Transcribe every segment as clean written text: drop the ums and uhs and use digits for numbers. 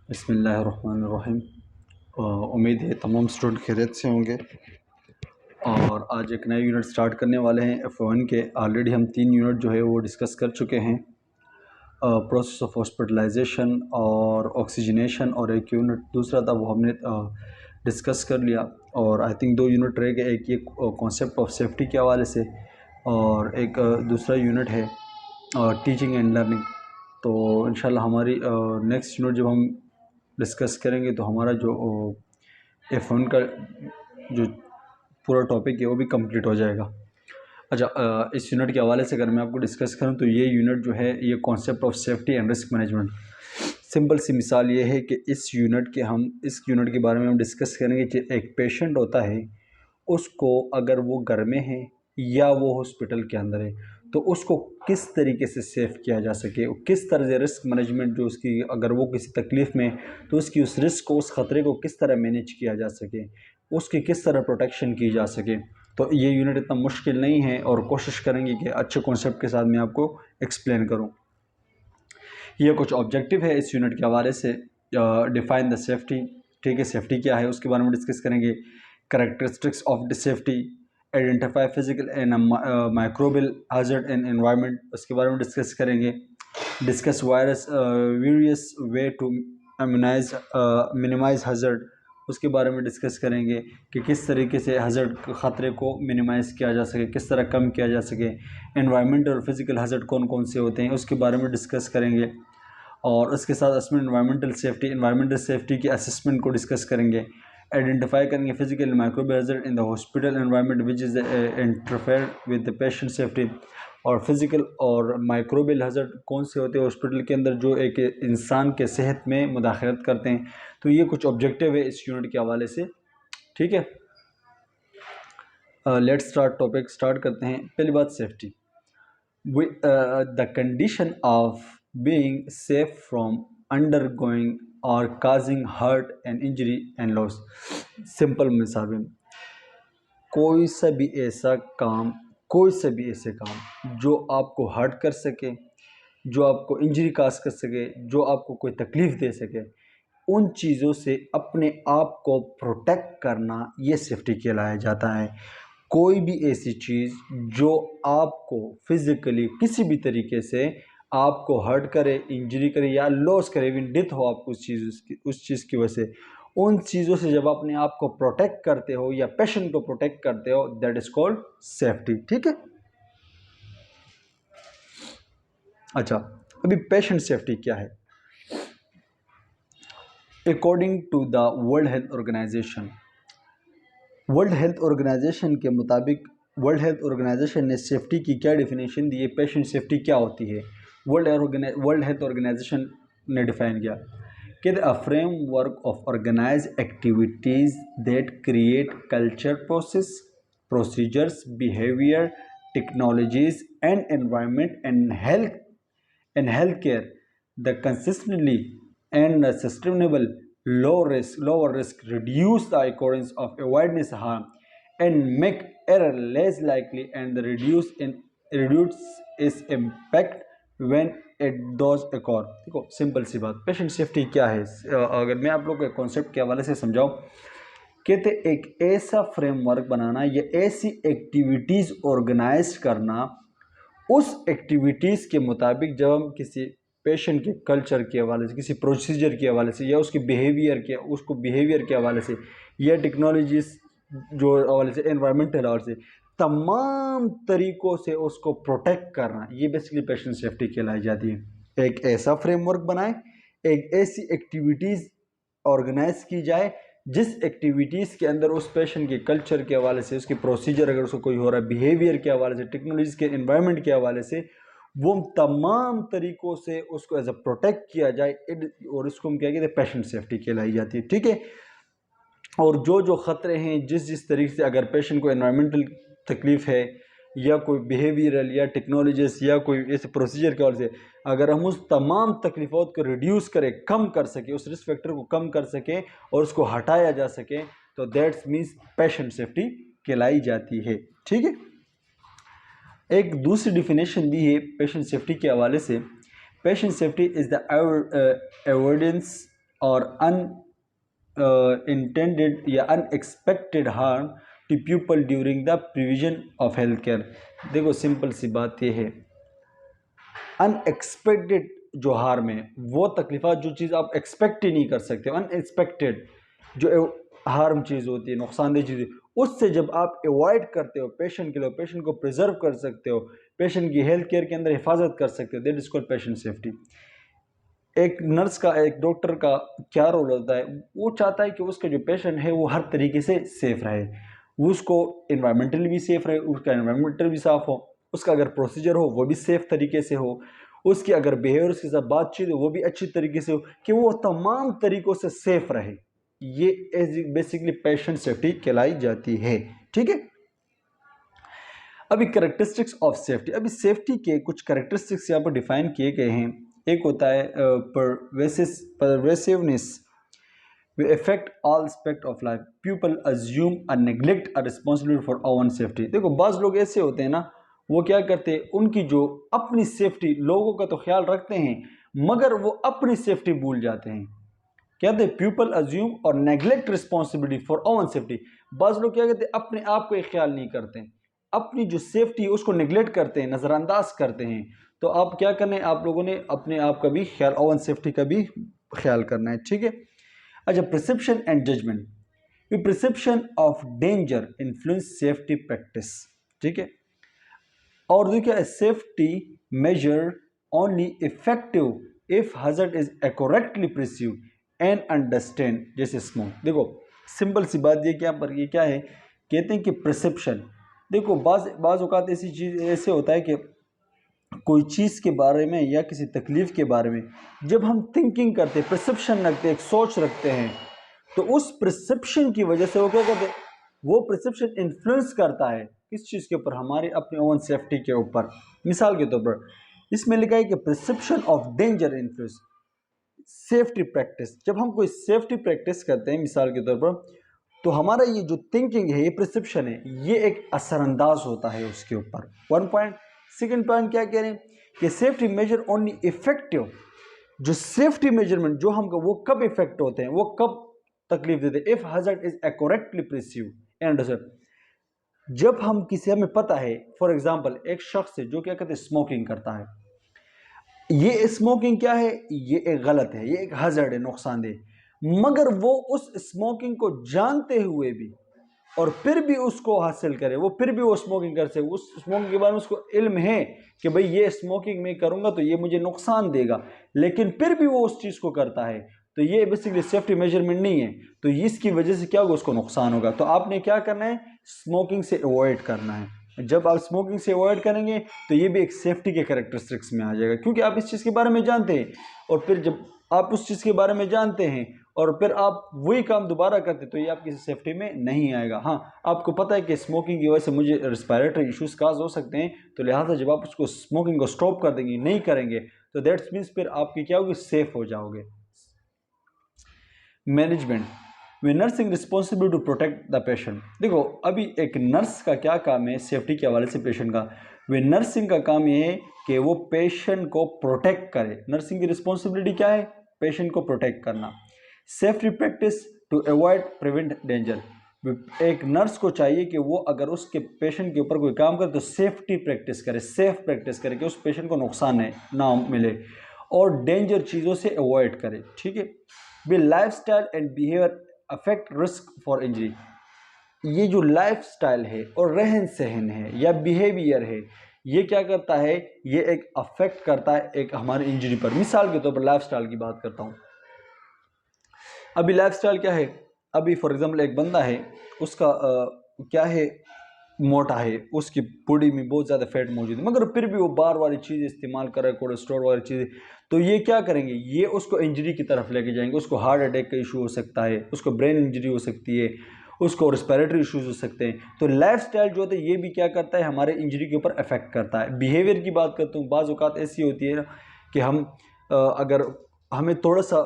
बिस्मिल्लाहिर्रहमानिर्रहीम। उम्मीद है तमाम स्टूडेंट खैरियत से होंगे और आज एक नया यूनिट स्टार्ट करने वाले हैं F1 के। ऑलरेडी हम 3 यूनिट जो है वो डिस्कस कर चुके हैं, प्रोसेस ऑफ हॉस्पिटलाइजेशन और ऑक्सीजनेशन, और एक यूनिट दूसरा था वो हमने डिस्कस कर लिया। और आई थिंक 2 यूनिट रह गए, एक ये कॉन्सेप्ट ऑफ सेफ्टी के हवाले से और एक दूसरा यूनिट है टीचिंग एंड लर्निंग। तो इंशाल्लाह हमारी नेक्स्ट यूनिट जब हम डिस्कस करेंगे तो हमारा जो F1 का जो पूरा टॉपिक है वो भी कंप्लीट हो जाएगा। अच्छा, इस यूनिट के हवाले से अगर मैं आपको डिस्कस करूं तो ये यूनिट जो है ये concept of safety and risk management. Simple सी मिसाल ये है कि इस यूनिट के बारे में हम डिस्कस करेंगे कि एक पेशेंट होता है, उसको अगर वो घर में है या वो हॉस्पिटल के अंदर है तो उसको किस तरीके से सेफ़ किया जा सके, किस तरह से रिस्क मैनेजमेंट जो उसकी, अगर वो किसी तकलीफ़ में तो उसकी उस रिस्क को, उस ख़तरे को किस तरह मैनेज किया जा सके, उसकी किस तरह प्रोटेक्शन की जा सके। तो ये यूनिट इतना मुश्किल नहीं है और कोशिश करेंगे कि अच्छे कॉन्सेप्ट के साथ मैं आपको एक्सप्लेन करूँ। ये कुछ ऑब्जेक्टिव है इस यूनिट के हवाले से। डिफ़ाइन द सेफ्टी, ठीक है, सेफ्टी क्या है उसके बारे में डिस्कस करेंगे। Characteristics of the safety, identify physical and microbial hazard in environment, उसके बारे में डिस्कस करेंगे। Discuss virus various way to minimize hazard, उसके बारे में डिस्कस करेंगे कि किस तरीके से हैजर्ड ख़तरे को मिनिमाइज़ किया जा सके, किस तरह कम किया जा सके। एनवायरनमेंटल और फिज़िकल हैजर्ड कौन कौन से होते हैं उसके बारे में डिस्कस करेंगे। और उसके साथ इसमें एनवायरमेंटल सेफ्टी की असेसमेंट को डिस्कस करेंगे। आइडेंटिफाई करेंगे physical microbial hazard in the hospital environment which is interfere with the patient safety. और फिज़िकल और माइक्रोबियल हैजर्ड कौन से होते हैं हॉस्पिटल के अंदर जो एक इंसान के सेहत में मुदाखलत करते हैं। तो ये कुछ ऑब्जेक्टिव है इस यूनिट के हवाले से, ठीक है। लेट्स स्टार्ट, टॉपिक स्टार्ट करते हैं। पहली बात safety, the condition of being safe from undergoing or causing hurt and injury and loss। Simple मिसाल में कोई सा भी ऐसा काम, कोई से भी ऐसे काम जो आपको हर्ट कर सके, जो आपको इंजरी काज कर सके, जो आपको कोई तकलीफ़ दे सके, उन चीज़ों से अपने आप को प्रोटेक्ट करना ये सेफ्टी कहलाया जाता है। कोई भी ऐसी चीज़ जो आपको फिज़िकली किसी भी तरीके से आपको हर्ट करे, इंजरी करे या लॉस करे, इवन डेथ हो आपको उस चीज़ की वजह से, उन चीज़ों से जब अपने आप को प्रोटेक्ट करते हो या पेशेंट को प्रोटेक्ट करते हो, दैट इज़ कॉल्ड सेफ्टी, ठीक है। अच्छा, अभी पेशेंट सेफ्टी क्या है? According to the World Health Organization के मुताबिक, वर्ल्ड हेल्थ ऑर्गेनाइजेशन ने सेफ्टी की क्या डेफिनेशन दी है, पेशेंट सेफ्टी क्या होती है, वर्ल्ड हेल्थ ऑर्गेनाइजेशन ने डिफाइन किया कि a framework of organize activities that create culture, procedures, behaviour, technologies and environment and health care the consistently and sustainable lower risk, reduce the occurrence of avoidance harm and make error less likely, and reduce its impact when it does occur। देखो simple सी बात, patient safety क्या है? अगर मैं आप लोग के कॉन्सेप्ट के हवाले से समझाऊं, कहते एक ऐसा फ्रेमवर्क बनाना या ऐसी एक्टिविटीज़ ऑर्गेनाइज करना, उस एक्टिविटीज़ के मुताबिक जब हम किसी पेशेंट के कल्चर के हवाले से, किसी प्रोसीजर के हवाले से, या उसके बिहेवियर के हवाले से, या टेक्नोलॉजीज जो हवाले से, एनवायरमेंटल हवाले से, तमाम तरीक़ों से उसको प्रोटेक्ट करना, ये बेसिकली पेशेंट सेफ्टी कहलाई जाती है। एक ऐसा फ्रेमवर्क बनाए, एक ऐसी एक्टिविटीज़ ऑर्गेनाइज की जाए जिस एक्टिविटीज़ के अंदर उस पेशेंट के कल्चर के हवाले से, उसके प्रोसीजर अगर उसको कोई हो रहा है, बिहेवियर के हवाले से, टेक्नोलॉजीज़ के, एनवायरनमेंट के हवाले से, वो तमाम तरीक़ों से उसको एज अ प्रोटेक्ट किया जाए, और इसको हम क्या कहते हैं, पेशेंट सेफ्टी कहलाई जाती है, ठीक है। और जो ख़तरे हैं, जिस तरीके से अगर पेशेंट को एनवायरमेंटल तकलीफ़ है या कोई बिहेवियरल या टेक्नोलॉजीज या कोई ऐसे प्रोसीजर के वजह से, अगर हम उस तमाम तकलीफ़ों को रिड्यूस करें, कम कर सके, उस रिस्क फैक्टर को कम कर सकें और उसको हटाया जा सके, तो दैट्स मीन्स पेशेंट सेफ्टी कहलाई जाती है, ठीक है। एक दूसरी डिफिनेशन दी है पेशेंट सेफ्टी के हवाले से। Patient safety is the avoidance और अनइंटेंडेड या unexpected harm to people during the provision of health care. देखो सिंपल सी बात यह है, अनएक्सपेक्टेड जो हार्म है, वो तकलीफात जो चीज़ आप एक्सपेक्ट ही नहीं कर सकते, अनएक्सपेक्टेड जो हार्म चीज़ होती है, नुकसानदेह चीज़, उससे जब आप अवॉइड करते हो पेशेंट के लिए, पेशेंट को प्रिजर्व कर सकते हो, पेशेंट की हेल्थ केयर के अंदर हिफाजत कर सकते हो, that is called patient safety. एक नर्स का, एक डॉक्टर का क्या रोल होता है, वो चाहता है कि उसका जो पेशेंट है वो हर तरीके से सेफ रहे, वो उसको इन्वायरमेंटली भी सेफ रहे, उसका इन्वायरमेंटल भी साफ हो, उसका अगर प्रोसीजर हो वो भी सेफ तरीके से हो, उसकी अगर बिहेवियर उसके साथ बातचीत हो वो भी अच्छी तरीके से हो, कि वो तमाम तरीकों से सेफ रहे। ये बेसिकली पेशेंट सेफ्टी कहलाई जाती है। ठीक है, अभी कैरेक्टरिस्टिक्स ऑफ सेफ्टी, अभी सेफ्टी के कुछ कैरेक्टरिस्टिक्स यहाँ पर डिफाइन किए गए हैं। एक होता है pervasiveness, they affect all aspect of life, people assume और neglect a responsibility for our own safety. देखो बाज़ लोग ऐसे होते हैं ना, वो क्या करते हैं, उनकी जो अपनी सेफ्टी, लोगों का तो ख्याल रखते हैं मगर वो अपनी सेफ्टी भूल जाते हैं। कहते हैं पीपल अज्यूम और neglect responsibility for our own safety. बाज़ लोग क्या कहते हैं, अपने आप को ख्याल नहीं करते, अपनी जो सेफ्टी है उसको नेग्लेक्ट करते हैं, नज़रअंदाज करते हैं। तो आप क्या करना है, आप लोगों ने अपने आप का भी ख्याल, ओवन सेफ्टी का भी ख्याल करना है। ठीक है, अच्छा, परसेप्शन एंड जजमेंट, ये perception of danger influence safety practice. ठीक है, और देखिए safety major only effective if hazard is correctly perceived and understand, जैसे स्मोक। देखो सिंपल सी बात ये क्या पर, ये क्या है, कहते हैं कि परसेप्शन, देखो बाज़ औक़ात ऐसी चीज़ ऐसे होता है कि कोई चीज़ के बारे में या किसी तकलीफ़ के बारे में जब हम थिंकिंग करते हैं, परसेप्शन रखते हैं, एक सोच रखते हैं, तो उस परसेप्शन की वजह से वो क्या कहते हैं, वो परसेप्शन इन्फ्लुएंस करता है किस चीज़ के ऊपर, हमारे अपने ओन सेफ्टी के ऊपर। मिसाल के तौर पर इसमें लिखा है कि perception of danger influence safety practice. जब हम कोई सेफ्टी प्रैक्टिस करते हैं मिसाल के तौर पर, तो हमारा ये जो थिंकिंग है, ये परसेप्शन है, ये एक असरअंदाज होता है उसके ऊपर। One point. सेकेंड पॉइंट क्या कह रहे हैं कि सेफ्टी मेजर ओनली इफेक्टिव, जो सेफ्टी मेजरमेंट जो हम, वो कब इफेक्ट होते हैं, वो कब तकलीफ देते हैं, if hazard is correctly perceived and understood. जब हम किसी, हमें पता है, फॉर एग्जांपल एक शख्स है जो क्या कहते हैं स्मोकिंग करता है, ये स्मोकिंग क्या है, ये एक गलत है, ये एक हज़ार्ड है, नुकसानदेह, मगर वो उस स्मोकिंग को जानते हुए भी और फिर भी उसको हासिल करे, वो फिर भी वो स्मोकिंग कर सके, उस स्मोकिंग के बारे में उसको इल्म है कि भाई ये स्मोकिंग मैं करूँगा तो ये मुझे नुकसान देगा, लेकिन फिर भी वो उस चीज़ को करता है, तो ये बेसिकली सेफ्टी मेजरमेंट नहीं है। तो इसकी वजह से क्या होगा, उसको नुकसान होगा। तो आपने क्या करना है, स्मोकिंग से अवॉइड करना है। जब आप स्मोकिंग से अवॉइड करेंगे तो ये भी एक सेफ्टी के कैरेक्टरिस्टिक्स में आ जाएगा, क्योंकि आप इस चीज़ के बारे में जानते हैं, और फिर जब आप उस चीज़ के बारे में जानते हैं और फिर आप वही काम दोबारा करते, तो ये आपकी सेफ्टी में नहीं आएगा। हाँ, आपको पता है कि स्मोकिंग की वजह से मुझे रेस्पिरेटरी इश्यूज़ काज हो सकते हैं, तो लिहाजा जब आप उसको स्मोकिंग को स्टॉप कर देंगे, नहीं करेंगे, तो दैट्स मीन्स फिर आपकी क्या होगी, सेफ हो जाओगे। मैनेजमेंट में nursing responsible to protect the patient. देखो अभी एक नर्स का क्या काम है सेफ्टी के हवाले से पेशेंट का, वे नर्सिंग का काम ये है कि वो पेशेंट को प्रोटेक्ट करे। नर्सिंग की रिस्पॉन्सिबिलिटी क्या है, पेशेंट को प्रोटेक्ट करना। Safety practice to avoid prevent danger, एक नर्स को चाहिए कि वो अगर उसके पेशेंट के ऊपर कोई काम करे तो सेफ्टी प्रैक्टिस करे, सेफ प्रैक्टिस करे कि उस पेशेंट को नुकसान ना मिले और डेंजर चीज़ों से अवॉइड करे। ठीक है, they lifestyle and behaviour affect risk for injury. ये जो लाइफ स्टाइल है और रहन सहन है या बिहेवियर है, ये क्या करता है, ये एक अफेक्ट करता है एक हमारी इंजरी पर। मिसाल के तौर पर लाइफ स्टाइल की बात करता हूँ। अभी लाइफ स्टाइल क्या है, अभी फॉर एग्जांपल एक बंदा है, उसका क्या है, मोटा है, उसकी बॉडी में बहुत ज़्यादा फैट मौजूद है, मगर फिर भी वो बार वाली चीज़ें इस्तेमाल कर रहा है, कोलेस्ट्रॉल वाली चीज़ें, तो ये क्या करेंगे, ये उसको इंजरी की तरफ लेके जाएंगे। उसको हार्ट अटैक का इशू हो सकता है, उसको ब्रेन इंजरी हो सकती है, उसको रेस्पिरेटरी इशूज़ हो सकते हैं। तो लाइफ स्टाइल जो होता है ये भी क्या करता है, हमारे इंजरी के ऊपर अफेक्ट करता है। बिहेवियर की बात करता हूँ, बाज़ औक़ात ऐसी होती है कि हम अगर हमें थोड़ा सा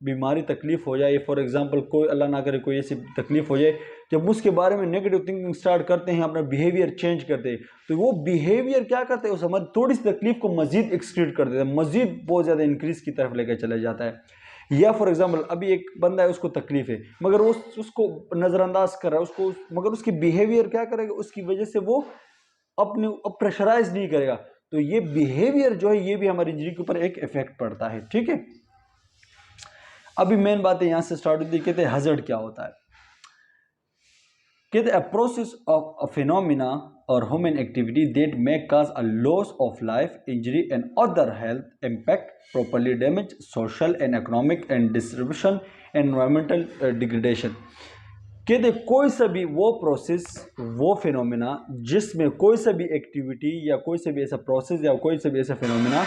बीमारी तकलीफ़ हो जाए, फॉर एग्ज़ाम्पल कोई अल्लाह ना करे कोई ऐसी तकलीफ़ हो जाए, जब उसके बारे में नेगेटिव थिंकिंग स्टार्ट करते हैं, अपना बिहेवियर चेंज करते हैं, तो वो बिहेवियर क्या करते हैं, उस हमारी थोड़ी सी तकलीफ को मजीद एक्सक्रीट कर देता है, मजीद बहुत ज़्यादा इंक्रीज की तरफ लेकर चला जाता है। या फॉर एग्जांपल अभी एक बंदा है, उसको तकलीफ है, मगर उसको नज़रअंदाज कर रहा है उसको, मगर उसकी बिहेवियर क्या करेगा, उसकी वजह से वो अपने प्रेशराइज नहीं करेगा। तो ये बिहेवियर जो है ये भी हमारी इंजरी के ऊपर एक इफेक्ट पड़ता है। ठीक है, अभी मेन बात है यहां से स्टार्ट होती है। कहते हैं हजर्ड क्या होता है। कहते हैं a process of a phenomena और human activity that may cause a loss of life, injury and other health impact, properly damage, social and economic and distribution, environmental degradation. कहते कोई सा भी वो प्रोसेस, वो फिनोमिना जिसमें कोई सा भी एक्टिविटी या कोई सा भी ऐसा प्रोसेस या कोई सा भी ऐसा फिनोमिना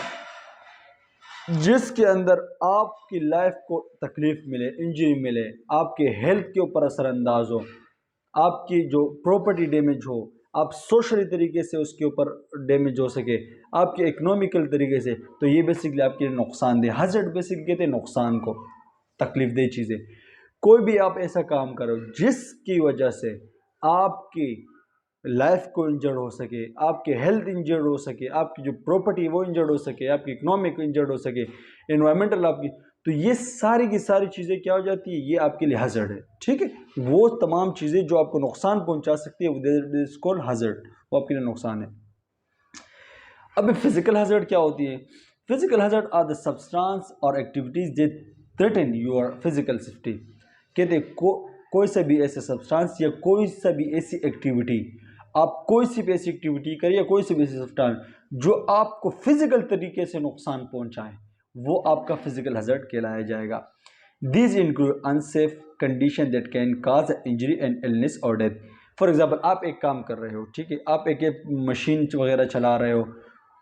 जिसके अंदर आपकी लाइफ को तकलीफ मिले, इंजरी मिले, आपके हेल्थ के ऊपर असरअंदाज हो, आपकी जो प्रॉपर्टी डैमेज हो, आप सोशली तरीके से उसके ऊपर डैमेज हो सके, आपके इकोनॉमिकल तरीके से, तो ये बेसिकली आपके लिए नुकसानदेह। हजर्ड बेसिकली कहते हैं नुकसान को, तकलीफ दे चीज़ें। कोई भी आप ऐसा काम करो जिसकी वजह से आपकी लाइफ को इंजर्ड हो सके, आपके हेल्थ इंजर्ड हो सके, आपकी जो प्रॉपर्टी है वो इंजर्ड हो सके, आपकी इकोनॉमिक इंजर्ड हो सके, एनवायरमेंटल आपकी, तो ये सारी की सारी चीज़ें क्या हो जाती है, ये आपके लिए हजर्ड है। ठीक है, वो तमाम चीज़ें जो आपको नुकसान पहुंचा सकती है वो इज कॉल्ड हजर्ड, वो आपके लिए नुकसान है। अब फिजिकल हजर्ड क्या होती है। फिजिकल हजर्ड आर द सब्सटेंस और activities that threaten your physical safety. कहते कोई सा भी ऐसे सब्सटेंस या कोई सा भी ऐसी एक्टिविटी, आप कोई सी भी ऐसी एक्टिविटी करिए, कोई सी भी ऐसी सब्सटेंस जो आपको फिजिकल तरीके से नुकसान पहुंचाए, वो आपका फिजिकल हजर्ड कहलाया जाएगा। These include unsafe condition that can cause injury and illness और डेथ। फॉर एग्जाम्पल आप एक काम कर रहे हो, ठीक है, आप एक मशीन वगैरह चला रहे हो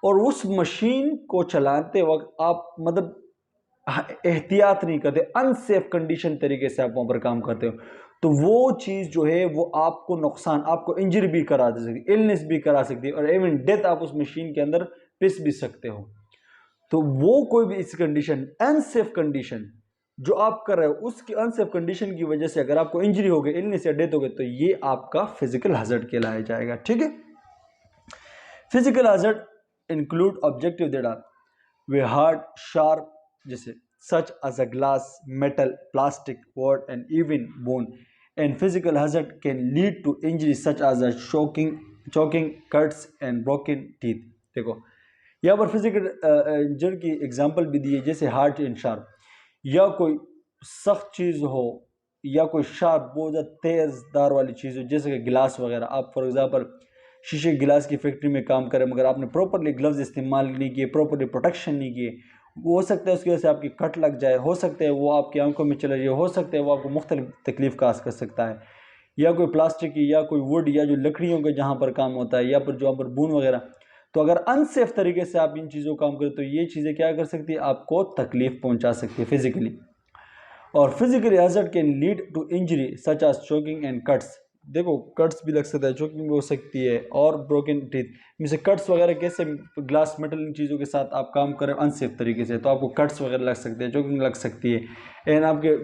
और उस मशीन को चलाते वक्त आप मतलब एहतियात नहीं करते, अनसेफ कंडीशन तरीके से आप वहां पर काम करते हो, तो वो चीज़ जो है वो आपको नुकसान, आपको इंजरी भी करा दे सकती है, इलनेस भी करा सकती है और इवन डेथ आप उस मशीन के अंदर पिस भी सकते हो। तो वो कोई भी इस कंडीशन, अनसेफ कंडीशन जो आप कर रहे हो, उसकी अनसेफ कंडीशन की वजह से अगर आपको इंजरी हो गई, इलनेस या डेथ हो गई, तो ये आपका फिजिकल हजर्ड कहलाया जाएगा। ठीक है, physical hazard include objective that are they hard, sharp, जैसे such as a glass, metal, plastic, wood and even bone, and physical hazard can lead to injuries such as a choking, cuts and broken teeth। देखो यहाँ पर physical injury की example भी दी है, जैसे hard and sharp, या कोई सख्त चीज़ हो या कोई शार्प बहुत ज़्यादा तेज़दार वाली चीज़ हो, जैसे कि गिलास वगैरह। आप फॉर एग्जांपल शीशे गिलास की फैक्ट्री में काम करें मगर आपने प्रॉपरली ग्लव्स इस्तेमाल नहीं किए, प्रॉपरली प्रोटेक्शन नहीं किए, हो सकता है उसकी वजह से आपकी कट लग जाए, हो सकता है वो आपकी आंखों में चला जाए, हो सकता है वो आपको मुख्तलिफ तकलीफ काज कर सकता है। या कोई प्लास्टिक की या कोई वुड या जो लकड़ियों के जहाँ पर काम होता है या पर जो पर बून वगैरह, तो अगर अनसेफ तरीके से आप इन चीज़ों का काम करें तो ये चीज़ें क्या कर सकती है, आपको तकलीफ पहुँचा सकती है फिजिकली। और physically hazard can lead to injury such as choking and cuts. देखो कट्स भी लग सकता है, चोकिंग भी हो सकती है और ब्रोकन टीथ। जैसे कट्स वगैरह कैसे, ग्लास मेटल इन चीज़ों के साथ आप काम करें अनसेफ तरीके से तो आपको कट्स वगैरह लग सकते हैं, चोकिंग लग सकती है, एंड आपके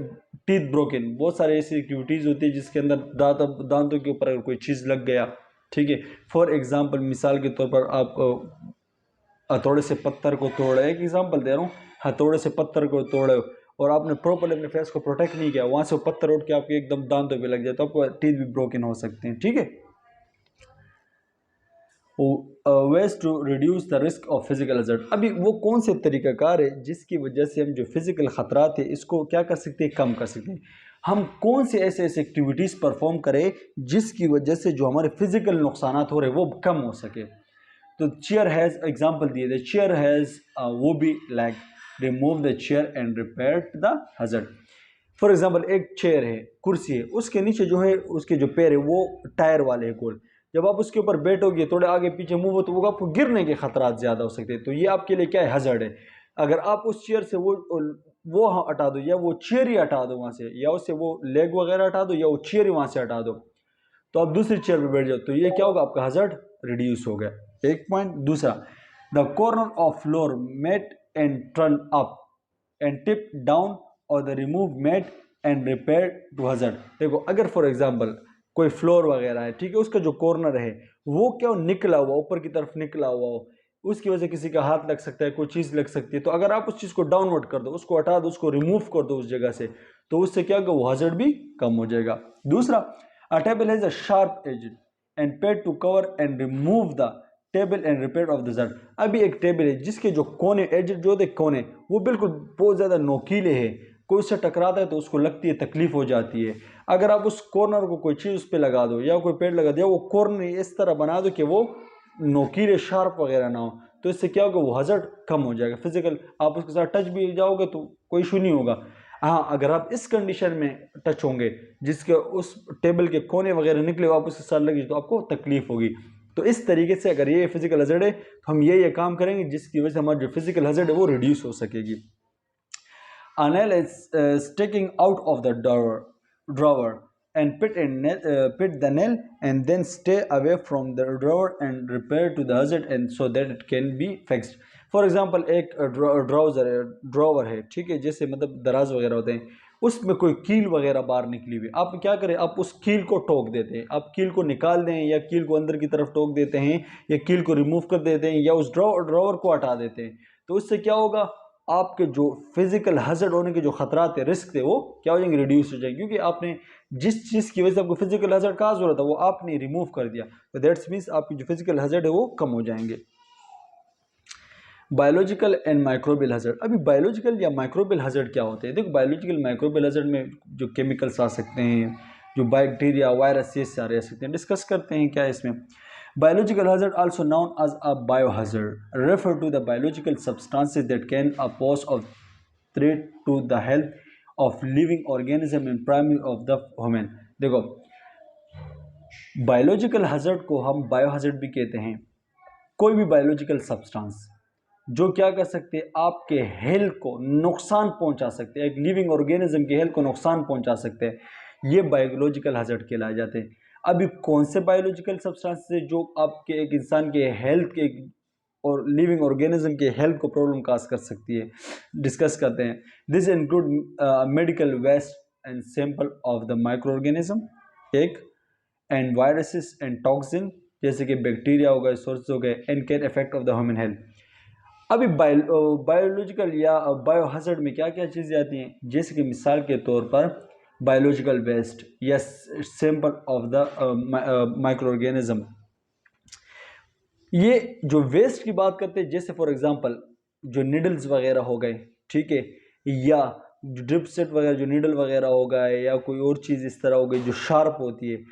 टीथ ब्रोकन। बहुत सारे ऐसी एक्टिविटीज़ होती है जिसके अंदर दांतों के ऊपर अगर कोई चीज़ लग गया, ठीक है, फॉर एग्जाम्पल मिसाल के तौर पर आप हथौड़े से पत्थर को तोड़े, एक एग्जाम्पल दे रहा हूँ, हथौड़े से पत्थर को तोड़े और आपने प्रॉपर्ली अपने फेस को प्रोटेक्ट नहीं किया, वहां से वो पत्थर उठ के आपके एकदम दांतों पे लग जाए तो आपको टीथ भी ब्रोकन हो सकते हैं। ठीक है, ways to reduce the risk of physical hazard. अभी वो कौन से तरीक़ाकार है जिसकी वजह से हम जो फिजिकल ख़तरात है इसको क्या कर सकते हैं, कम कर सकते हैं। हम कौन से ऐसे एक्टिविटीज़ परफॉर्म करें जिसकी वजह से जो हमारे फिजिकल नुकसान हो रहे हैं वो कम हो सके। तो चेयर हैज़ एग्जाम्पल दिए थे, चेयर हैज़ वो भी like remove the chair and repair the hazard. For example एक चेयर है, कुर्सी है, उसके नीचे जो है उसके जो पैर है वो टायर वाले है गोल, जब आप उसके ऊपर बैठोगे थोड़े आगे पीछे मूव हो तो वो आपको गिरने के खतरात ज़्यादा हो सकते हैं। तो ये आपके लिए क्या है, हजर्ड है। अगर आप उस चेयर से वो हटा दो या वो चेयर ही हटा दो वहाँ से, या उससे वो लेग वगैरह हटा दो या वो चेयर ही वहाँ से हटा दो, तो आप दूसरी चेयर पर बैठ जाओ, तो ये क्या होगा, आपका हजर्ड रिड्यूस हो गया। एक पॉइंट। दूसरा, the corner of floor mat and turn up and tip down और the remove mat and repair to hazard. देखो अगर फॉर एग्जांपल कोई फ्लोर वगैरह है, ठीक है, उसका जो कॉर्नर है वो क्या निकला हुआ, ऊपर की तरफ निकला हुआ हो, उसकी वजह से किसी का हाथ लग सकता है, कोई चीज़ लग सकती है, तो अगर आप उस चीज़ को डाउनवर्ड कर दो, उसको हटा दो, उसको रिमूव कर दो उस जगह से, तो उससे क्या होगा, वो हजर्ड भी कम हो जाएगा। दूसरा, a table has a sharp edge and pad to cover and remove the table and repair of the guard. अभी एक टेबल है जिसके जो कोने, एज जो होते कोने, वो बिल्कुल बहुत ज़्यादा नोकीले हैं, कोई उससे टकराता है तो उसको लगती है, तकलीफ हो जाती है। अगर आप उस कॉर्नर को कोई चीज़ उस पर लगा दो या कोई पेड़ लगा दो, या वो कॉर्नर इस तरह बना दो कि वो नोकीले शार्प वगैरह ना हो, तो इससे क्या होगा, वो हजर्ड कम हो जाएगा। फिजिकल आप उसके साथ टच भी जाओगे तो कोई इशू नहीं होगा। हाँ, अगर आप इस कंडीशन में टच होंगे जिसके उस टेबल के कोने वगैरह निकले, आप उसके साथ लगी तो आपको तकलीफ होगी। तो इस तरीके से अगर ये फिजिकल हजर्ड है तो हम ये काम करेंगे जिसकी वजह से हमारी जो फिजिकल हजर्ड है वो रिड्यूस हो सकेगी। A nail is sticking out of the drawer and put the nail and then stay away from the drawer and repair to the hazard and so that it can be fixed. For example एक drawer है, ठीक है, जैसे मतलब दराज वगैरह होते हैं, उसमें कोई कील वगैरह बाहर निकली हुई, आप क्या करें, आप उस कील को ठोक देते हैं, आप कील को निकाल दें या कील को अंदर की तरफ ठोक देते हैं या कील को रिमूव कर देते हैं या उस ड्रॉवर को हटा देते हैं, तो उससे क्या होगा, आपके जो फिजिकल हजर्ड होने के जो खतरात थे, रिस्क थे, वो क्या हो जाएंगे, रिड्यूस हो जाएंगे, क्योंकि आपने जिस चीज़ की वजह से आपको फिजिकल हजर्ड का जरूरत था वो आपने रिमूव कर दिया, तो दैट्स मीन्स आपकी जो फिजिकल हजर्ड है वो कम हो जाएंगे। Biological and microbial hazard. अभी बायोलॉजिकल या माइक्रोबियल हजर्ड क्या होते हैं? देखो, बायोलॉजिकल माइक्रोबियल हजर्ड में जो केमिकल्स आ सकते हैं, जो बैक्टीरिया, वायरस, ये सारे आ सकते हैं, डिस्कस करते हैं क्या इसमें। Biological hazard, also known as a biohazard, refer to the biological substances that can pose a threat to the health of living organism and primary of the human। देखो, biological हजर्ड को हम बायोहजर्ड भी कहते हैं। कोई भी बायोलॉजिकल सब्सटेंस जो क्या कर सकते हैं, आपके हेल्थ को नुकसान पहुंचा सकते हैं, एक लिविंग ऑर्गेनिज्म के हेल्थ को नुकसान पहुंचा सकते हैं, ये बायोलॉजिकल हजर्ड कहलाए जाते हैं। अभी कौन से बायोलॉजिकल सब्सटेंस है जो आपके एक इंसान के हेल्थ के और लिविंग ऑर्गेनिज्म के हेल्थ को प्रॉब्लम काज कर सकती है, डिस्कस करते हैं। This include medical waste and sample of the microorganism, एक, एंड वायरसेस एंड टॉक्सिन जैसे कि बैक्टीरिया हो गए, सोर्स हो गए, and can effect of the human health. अभी बायोलॉजिकल या बायोहजर्ड में क्या क्या चीज़ें आती हैं, जैसे कि मिसाल के तौर पर बायोलॉजिकल वेस्ट या sample of the micro organism. ये जो वेस्ट की बात करते हैं, जैसे फॉर एग्जांपल जो नीडल्स वगैरह हो गए, ठीक है, या जो ड्रिप सेट वगैरह जो नीडल वगैरह हो गए, या कोई और चीज़ इस तरह हो गई जो शार्प होती है,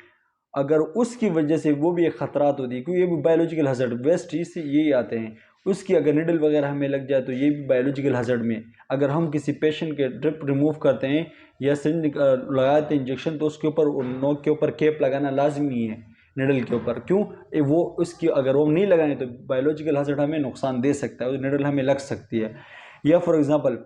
अगर उसकी वजह से वो भी एक ख़तरात होती है, क्योंकि ये भी बायोलॉजिकल हजर्ड वेस्ट से यही आते हैं। उसकी अगर निडल वगैरह हमें लग जाए तो ये भी बायोलॉजिकल हजर्ड में। अगर हम किसी पेशेंट के ड्रिप रिमूव करते हैं या सिरिंज लगाते हैं इंजेक्शन, तो उसके ऊपर नोक के ऊपर कैप लगाना लाजमी है निडल के ऊपर। क्यों? वो उसकी अगर वो नहीं लगाएं तो बायोलॉजिकल हजर्ड हमें नुकसान दे सकता है, निडल हमें लग सकती है। या for example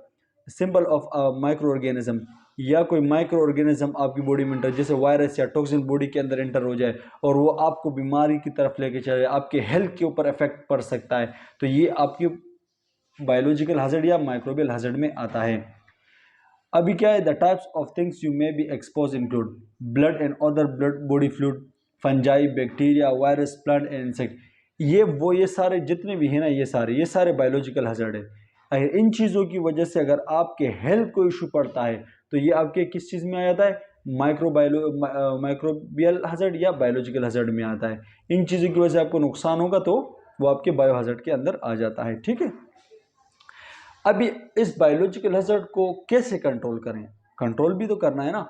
symbol of micro organism, या कोई माइक्रो ऑर्गेनिज्म आपकी बॉडी में इंटर, जैसे वायरस या टॉक्सिन बॉडी के अंदर इंटर हो जाए और वो आपको बीमारी की तरफ लेके चले, आपके हेल्थ के ऊपर इफेक्ट पड़ सकता है, तो ये आपकी बायोलॉजिकल हजर्ड या माइक्रोबियल हजर्ड में आता है। अभी क्या है, the types of things you may be expose include blood and other blood body fluid, fungi, bacteria, virus, plant and insect. ये सारे जितने भी हैं ना, ये सारे बायोलॉजिकल हजर्ड है। अगर इन चीज़ों की वजह से अगर आपके हेल्थ को इशू पड़ता है तो ये आपके किस चीज़ में आ जाता है, माइक्रोबियल हजर्ड या बायोलॉजिकल हजर्ड में आता है। इन चीज़ों की वजह से आपको नुकसान होगा तो वो आपके बायो हजर्ड के अंदर आ जाता है, ठीक है। अभी इस बायोलॉजिकल हजर्ड को कैसे कंट्रोल करें? कंट्रोल भी तो करना है ना।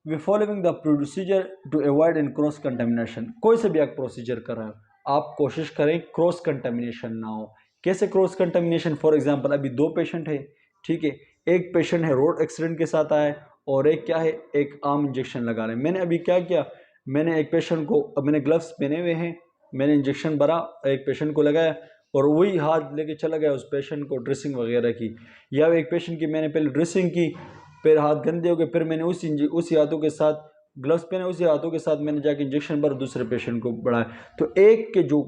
We following the procedure to avoid in cross contamination. कोई से भी आप प्रोसीजर कर रहे हो, आप कोशिश करें क्रॉस कंटेमिनेशन ना हो। कैसे क्रॉस कंटेमिनेशन? फॉर एग्जांपल अभी दो पेशेंट है, ठीक है, एक पेशेंट है रोड एक्सीडेंट के साथ आया और एक क्या है, एक आम इंजेक्शन लगा रहे हैं। मैंने अभी क्या किया, मैंने एक पेशेंट को, मैंने ग्लव्स पहने हुए हैं, मैंने इंजेक्शन भरा, एक पेशेंट को लगाया और वही हाथ लेके चला गया उस पेशेंट को ड्रेसिंग वगैरह की। या एक पेशेंट की मैंने पहले ड्रेसिंग की, फिर हाथ गंदे हो गए, फिर मैंने उसी हाथों के साथ ग्लव्स पहने, उसी हाथों के साथ मैंने जाके इंजेक्शन पर दूसरे पेशेंट को बढ़ाया, तो एक के जो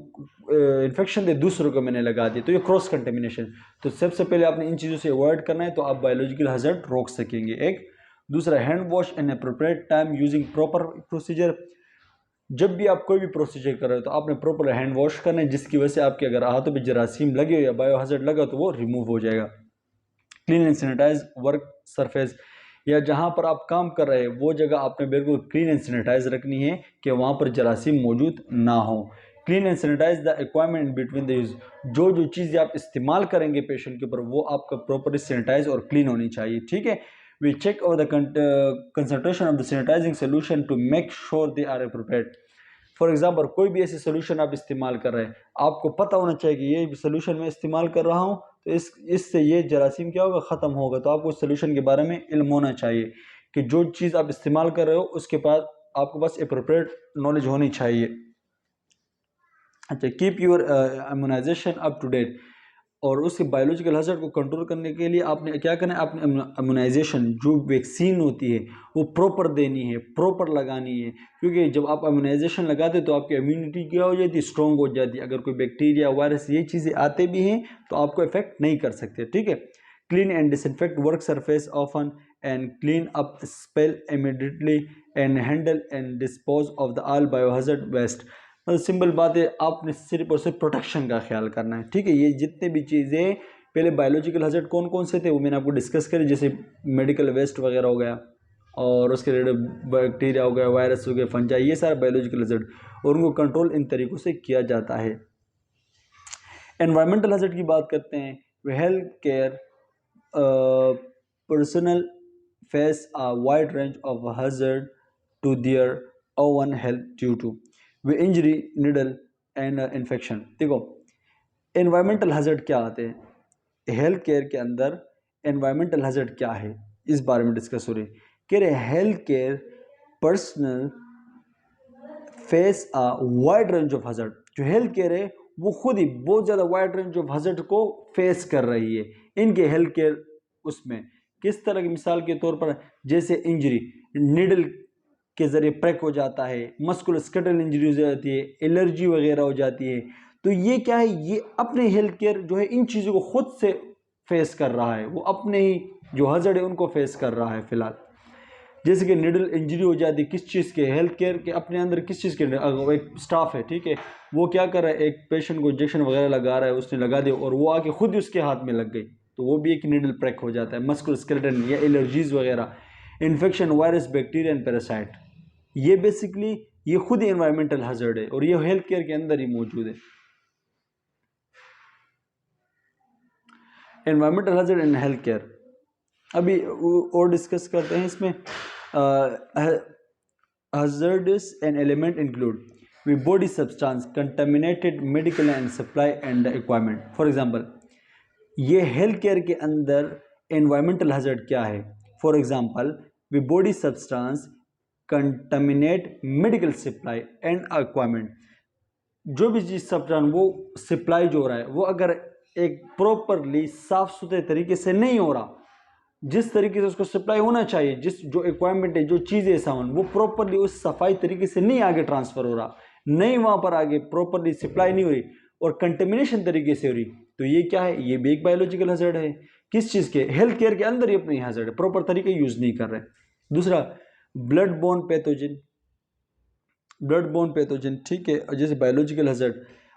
इन्फेक्शन थे दूसरों को मैंने लगा दिया, तो ये क्रॉस कंटेमिनेशन। तो सबसे पहले आपने इन चीज़ों से अवॉइड करना है तो आप बायोलॉजिकल हजर्ड रोक सकेंगे। एक दूसरा, hand wash in appropriate time using proper procedure. जब भी आप कोई भी प्रोसीजर कर रहे हो तो आपने प्रॉपर हैंड वॉश करना है, जिसकी वजह से आपके अगर हाथों पे जरासीम लगे हो या बायोहजार्ड लगा तो वो रिमूव हो जाएगा। Clean and sanitize work surface, या जहाँ पर आप काम कर रहे हैं वो जगह आपने बिल्कुल क्लीन एंड सैनिटाइज रखनी है कि वहाँ पर जरासीम मौजूद ना हो। Clean and sanitize the equipment between the use, जो चीज़ें आप इस्तेमाल करेंगे पेशेंट के ऊपर वो आपका प्रॉपरली सैनिटाइज और क्लीन होनी चाहिए, ठीक है। We check over the concentration of the sanitizing solution to make sure they are appropriate. For example, कोई भी ऐसे सोल्यूशन आप इस्तेमाल कर रहे हैं, आपको पता होना चाहिए कि ये सोल्यूशन मैं इस्तेमाल कर रहा हूँ तो इससे ये जरासीम क्या होगा, ख़त्म होगा। तो आपको सोल्यूशन के बारे में इल्म होना चाहिए कि जो चीज़ आप इस्तेमाल कर रहे हो उसके बाद आपको बस अप्रोप्रिएट नॉलेज होनी चाहिए। अच्छा, keep your immunization up to date, और उसके बायोलॉजिकल हज़ार्ड को कंट्रोल करने के लिए आपने क्या करना है, आपने इम्यूनाइजेशन जो वैक्सीन होती है वो प्रॉपर देनी है, प्रॉपर लगानी है, क्योंकि जब आप इम्यूनाइजेशन लगाते हो तो आपकी इम्यूनिटी क्या हो जाती है, स्ट्रॉन्ग हो जाती है। अगर कोई बैक्टीरिया वायरस ये चीज़ें आते भी हैं तो आपको इफेक्ट नहीं कर सकते, ठीक है। Clean and disinfect work surface often and clean up spill immediately and handle and dispose of the all biohazard waste. मतलब सिंपल बात है, आपने सिर्फ और सिर्फ प्रोटेक्शन का ख्याल करना है, ठीक है। ये जितने भी चीज़ें पहले बायोलॉजिकल हज़ार्ड कौन कौन से थे वो मैंने आपको डिस्कस करे, जैसे मेडिकल वेस्ट वगैरह हो गया और उसके रिलेटेड बैक्टीरिया हो गया, वायरस हो गया, फंजाई, ये सारा बायोलॉजिकल हज़ार्ड, और उनको कंट्रोल इन तरीक़ों से किया जाता है। एनवायरमेंटल हज़ार्ड की बात करते हैं। They health care personnel face a wide range of hazard to their own health due to they injury, needle and infection. देखो, एनवायरमेंटल हज़ार्ड क्या आते हैं हेल्थ केयर के अंदर, एनवायरमेंटल हज़ार्ड क्या है इस बारे में डिस्कस हो रही है। कह रहे health care personnel face a wide range of hazard, जो हेल्थ केयर है वो खुद ही बहुत ज़्यादा वाइड रेंज ऑफ हज़ार्ड को फेस कर रही है। इनके हेल्थ केयर उसमें किस तरह की, मिसाल के तौर पर जैसे इंजरी, निडल के ज़रिए प्रैक हो जाता है, मस्कुलोस्केलेटल इंजरी हो जाती है, एलर्जी वगैरह हो जाती है, तो ये क्या है, ये अपने हेल्थ केयर जो है इन चीज़ों को खुद से फेस कर रहा है, वो अपने ही जो हज़ार्ड है उनको फेस कर रहा है फ़िलहाल। जैसे कि निडल इंजरी हो जाती है किस चीज़ के, हेल्थ केयर के अपने अंदर किस चीज़ के, एक स्टाफ है, ठीक है, वो क्या कर रहा है, एक पेशेंट को इंजेक्शन वगैरह लगा रहा है, उसने लगा दिया और वो आके खुद ही उसके हाथ में लग गई, तो वो भी एक निडल प्रैक हो जाता है। मस्कुलोस्केलेटल या एलर्जीज़ वगैरह, infection, virus, bacteria and parasite, ये बेसिकली ये खुद ही एनवायरमेंटल हज़ार्ड है और ये हेल्थ केयर के अंदर ही मौजूद है। Environmental hazard in health care अभी और डिस्कस करते हैं इसमें। Hazards and element include we body substance contaminated medical and supply and equipment. For example, ये हेल्थ केयर के अंदर एनवायरमेंटल हज़ार्ड क्या है। For example, we body substance contaminate medical supply and equipment, जो भी चीज़ सब्सटेंस वो सप्लाई जो हो रहा है वो अगर एक प्रॉपरली साफ़ सुथरे तरीके से नहीं हो रहा, जिस तरीके से उसको सप्लाई होना चाहिए, जिस जो इक्वापमेंट है, जो चीज़ें सामान, वो प्रॉपरली उस सफाई तरीके से नहीं आगे ट्रांसफ़र हो रहा, नहीं वहाँ पर आगे प्रॉपरली सप्लाई नहीं हो रही और कंटेमिनेशन तरीके से हो रही, तो ये क्या है, ये भी एक बायोलॉजिकल हज़ार्ड है। किस चीज़ के, हेल्थ केयर के अंदर ही अपनी हज़ार्ड है, प्रॉपर तरीके यूज़ नहीं कर रहे। दूसरा, blood borne pathogen, blood borne pathogen, ठीक है, जैसे बायोलॉजिकल हज़ार्ड,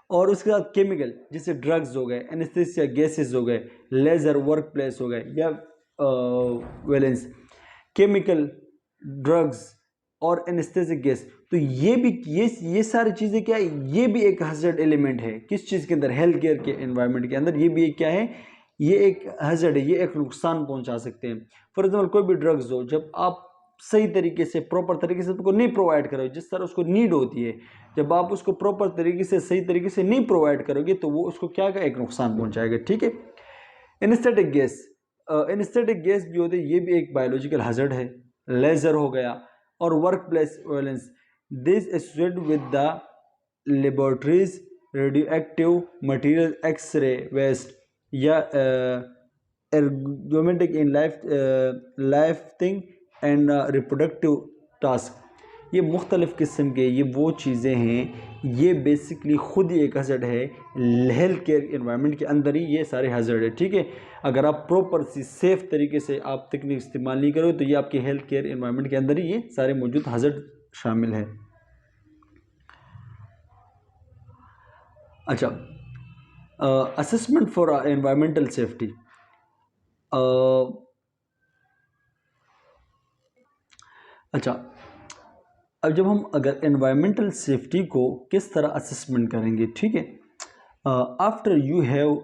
और उसके साथ केमिकल जैसे ड्रग्स हो गए, एनेस्थीसिया गैसेस हो गए, लेज़र वर्क प्लेस हो गए, या वैलेंस केमिकल, ड्रग्स और एनेस्थेसिक गैस, तो ये भी ये सारी चीज़ें क्या है, ये भी एक हज़ार्ड एलिमेंट है किस चीज़ के अंदर, हेल्थ केयर के एनवायरनमेंट के अंदर, ये भी एक क्या है, ये एक हज़ार्ड है, ये एक नुकसान पहुंचा सकते हैं। फॉर एग्जाम्पल, कोई भी ड्रग्स हो, जब आप सही तरीके से प्रॉपर तरीके से उसको नहीं प्रोवाइड करोगे, जिस तरह उसको नीड होती है, जब आप उसको प्रॉपर तरीके से सही तरीके से नहीं प्रोवाइड करोगे तो वो उसको क्या का एक नुकसान पहुंचाएगा, ठीक है। एनेस्थेटिक गैस, एनेस्थेटिक गैस भी होते हैं, ये भी एक बायोलॉजिकल हज़ार्ड है। लेज़र हो गया और workplace violence, this associated with the laboratories radioactive material, X-ray waste या ergometric in life thing and reproductive task. ये मुख्तलिफ़ किस्म के ये वो चीज़ें हैं ये बेसिकली खुद ही एक हज़ार्ड है, हेल्थ केयर इन्वायरमेंट के अंदर ही ये सारे हज़ार्ड है, ठीक है। अगर आप प्रॉपर सी सेफ तरीके से आप तकनीक इस्तेमाल नहीं करो तो ये आपके हेल्थ केयर इन्वायरमेंट के अंदर ही ये सारे मौजूद हज़ार्ड शामिल है। अच्छा, असेसमेंट फॉर एनवायरमेंटल सेफ्टी। अच्छा, अब जब हम अगर एनवायरमेंटल सेफ्टी को किस तरह असेसमेंट करेंगे, ठीक है। After you have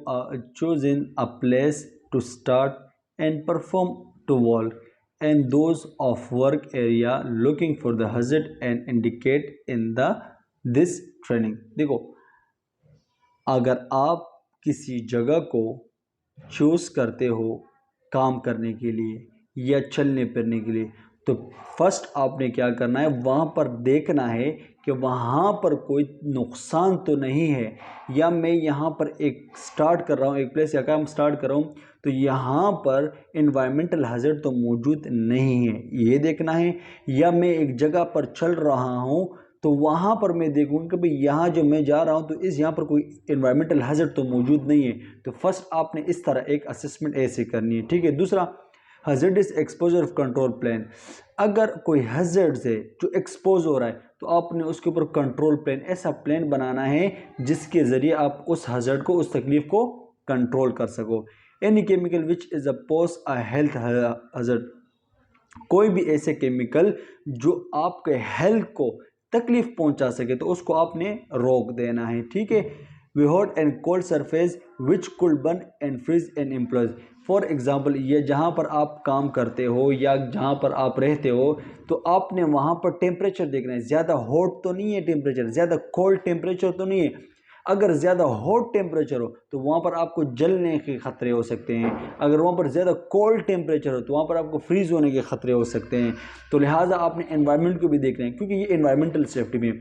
chosen a place to start and perform to wall and those of work area looking for the hazard and indicate in the this training. देखो, अगर आप किसी जगह को चूज़ करते हो काम करने के लिए या चलने फिरने के लिए, तो फर्स्ट आपने क्या करना है, वहाँ पर देखना है कि वहाँ पर कोई नुकसान तो नहीं है, या मैं यहाँ पर एक स्टार्ट कर रहा हूँ, एक प्लेस या काम स्टार्ट कर रहा हूँ तो यहाँ पर इन्वायरमेंटल हज़ार्ड तो मौजूद नहीं है, ये देखना है। या मैं एक जगह पर चल रहा हूँ तो वहाँ पर मैं देखूँगा कि भाई यहाँ जो मैं जा रहा हूँ तो यहाँ पर कोई इन्वायरमेंटल हज़ार्ड तो मौजूद नहीं है। तो फर्स्ट आपने इस तरह एक असेसमेंट ऐसे करनी है, ठीक है। दूसरा, hazards exposure of control plan. अगर कोई हज़ार्ड है जो एक्सपोज हो रहा है तो आपने उसके ऊपर कंट्रोल प्लान, ऐसा प्लान बनाना है जिसके ज़रिए आप उस हज़ार्ड को, उस तकलीफ को कंट्रोल कर सको। Any chemical which is a pose a health hazard. कोई भी ऐसे केमिकल जो आपके हेल्थ को तकलीफ पहुंचा सके तो उसको आपने रोक देना है, ठीक है। We hot and cold surface which could burn and freeze and implode. For example, ये जहाँ पर आप काम करते हो या जहाँ पर आप रहते हो तो आपने वहाँ पर टेम्परेचर देखना है, ज़्यादा हॉट तो नहीं है टेम्परेचर, ज़्यादा कोल्ड टेम्परेचर तो नहीं है। अगर ज़्यादा हॉट टेम्परेचर हो तो वहाँ पर आपको जलने के ख़तरे हो सकते हैं, अगर वहाँ पर ज़्यादा कोल्ड टेम्परेचर हो तो वहाँ पर आपको फ्रीज़ होने के ख़तरे हो सकते हैं। तो लिहाजा आपने एनवायरनमेंट को भी देखना है, क्योंकि ये एनवायरमेंटल सेफ्टी में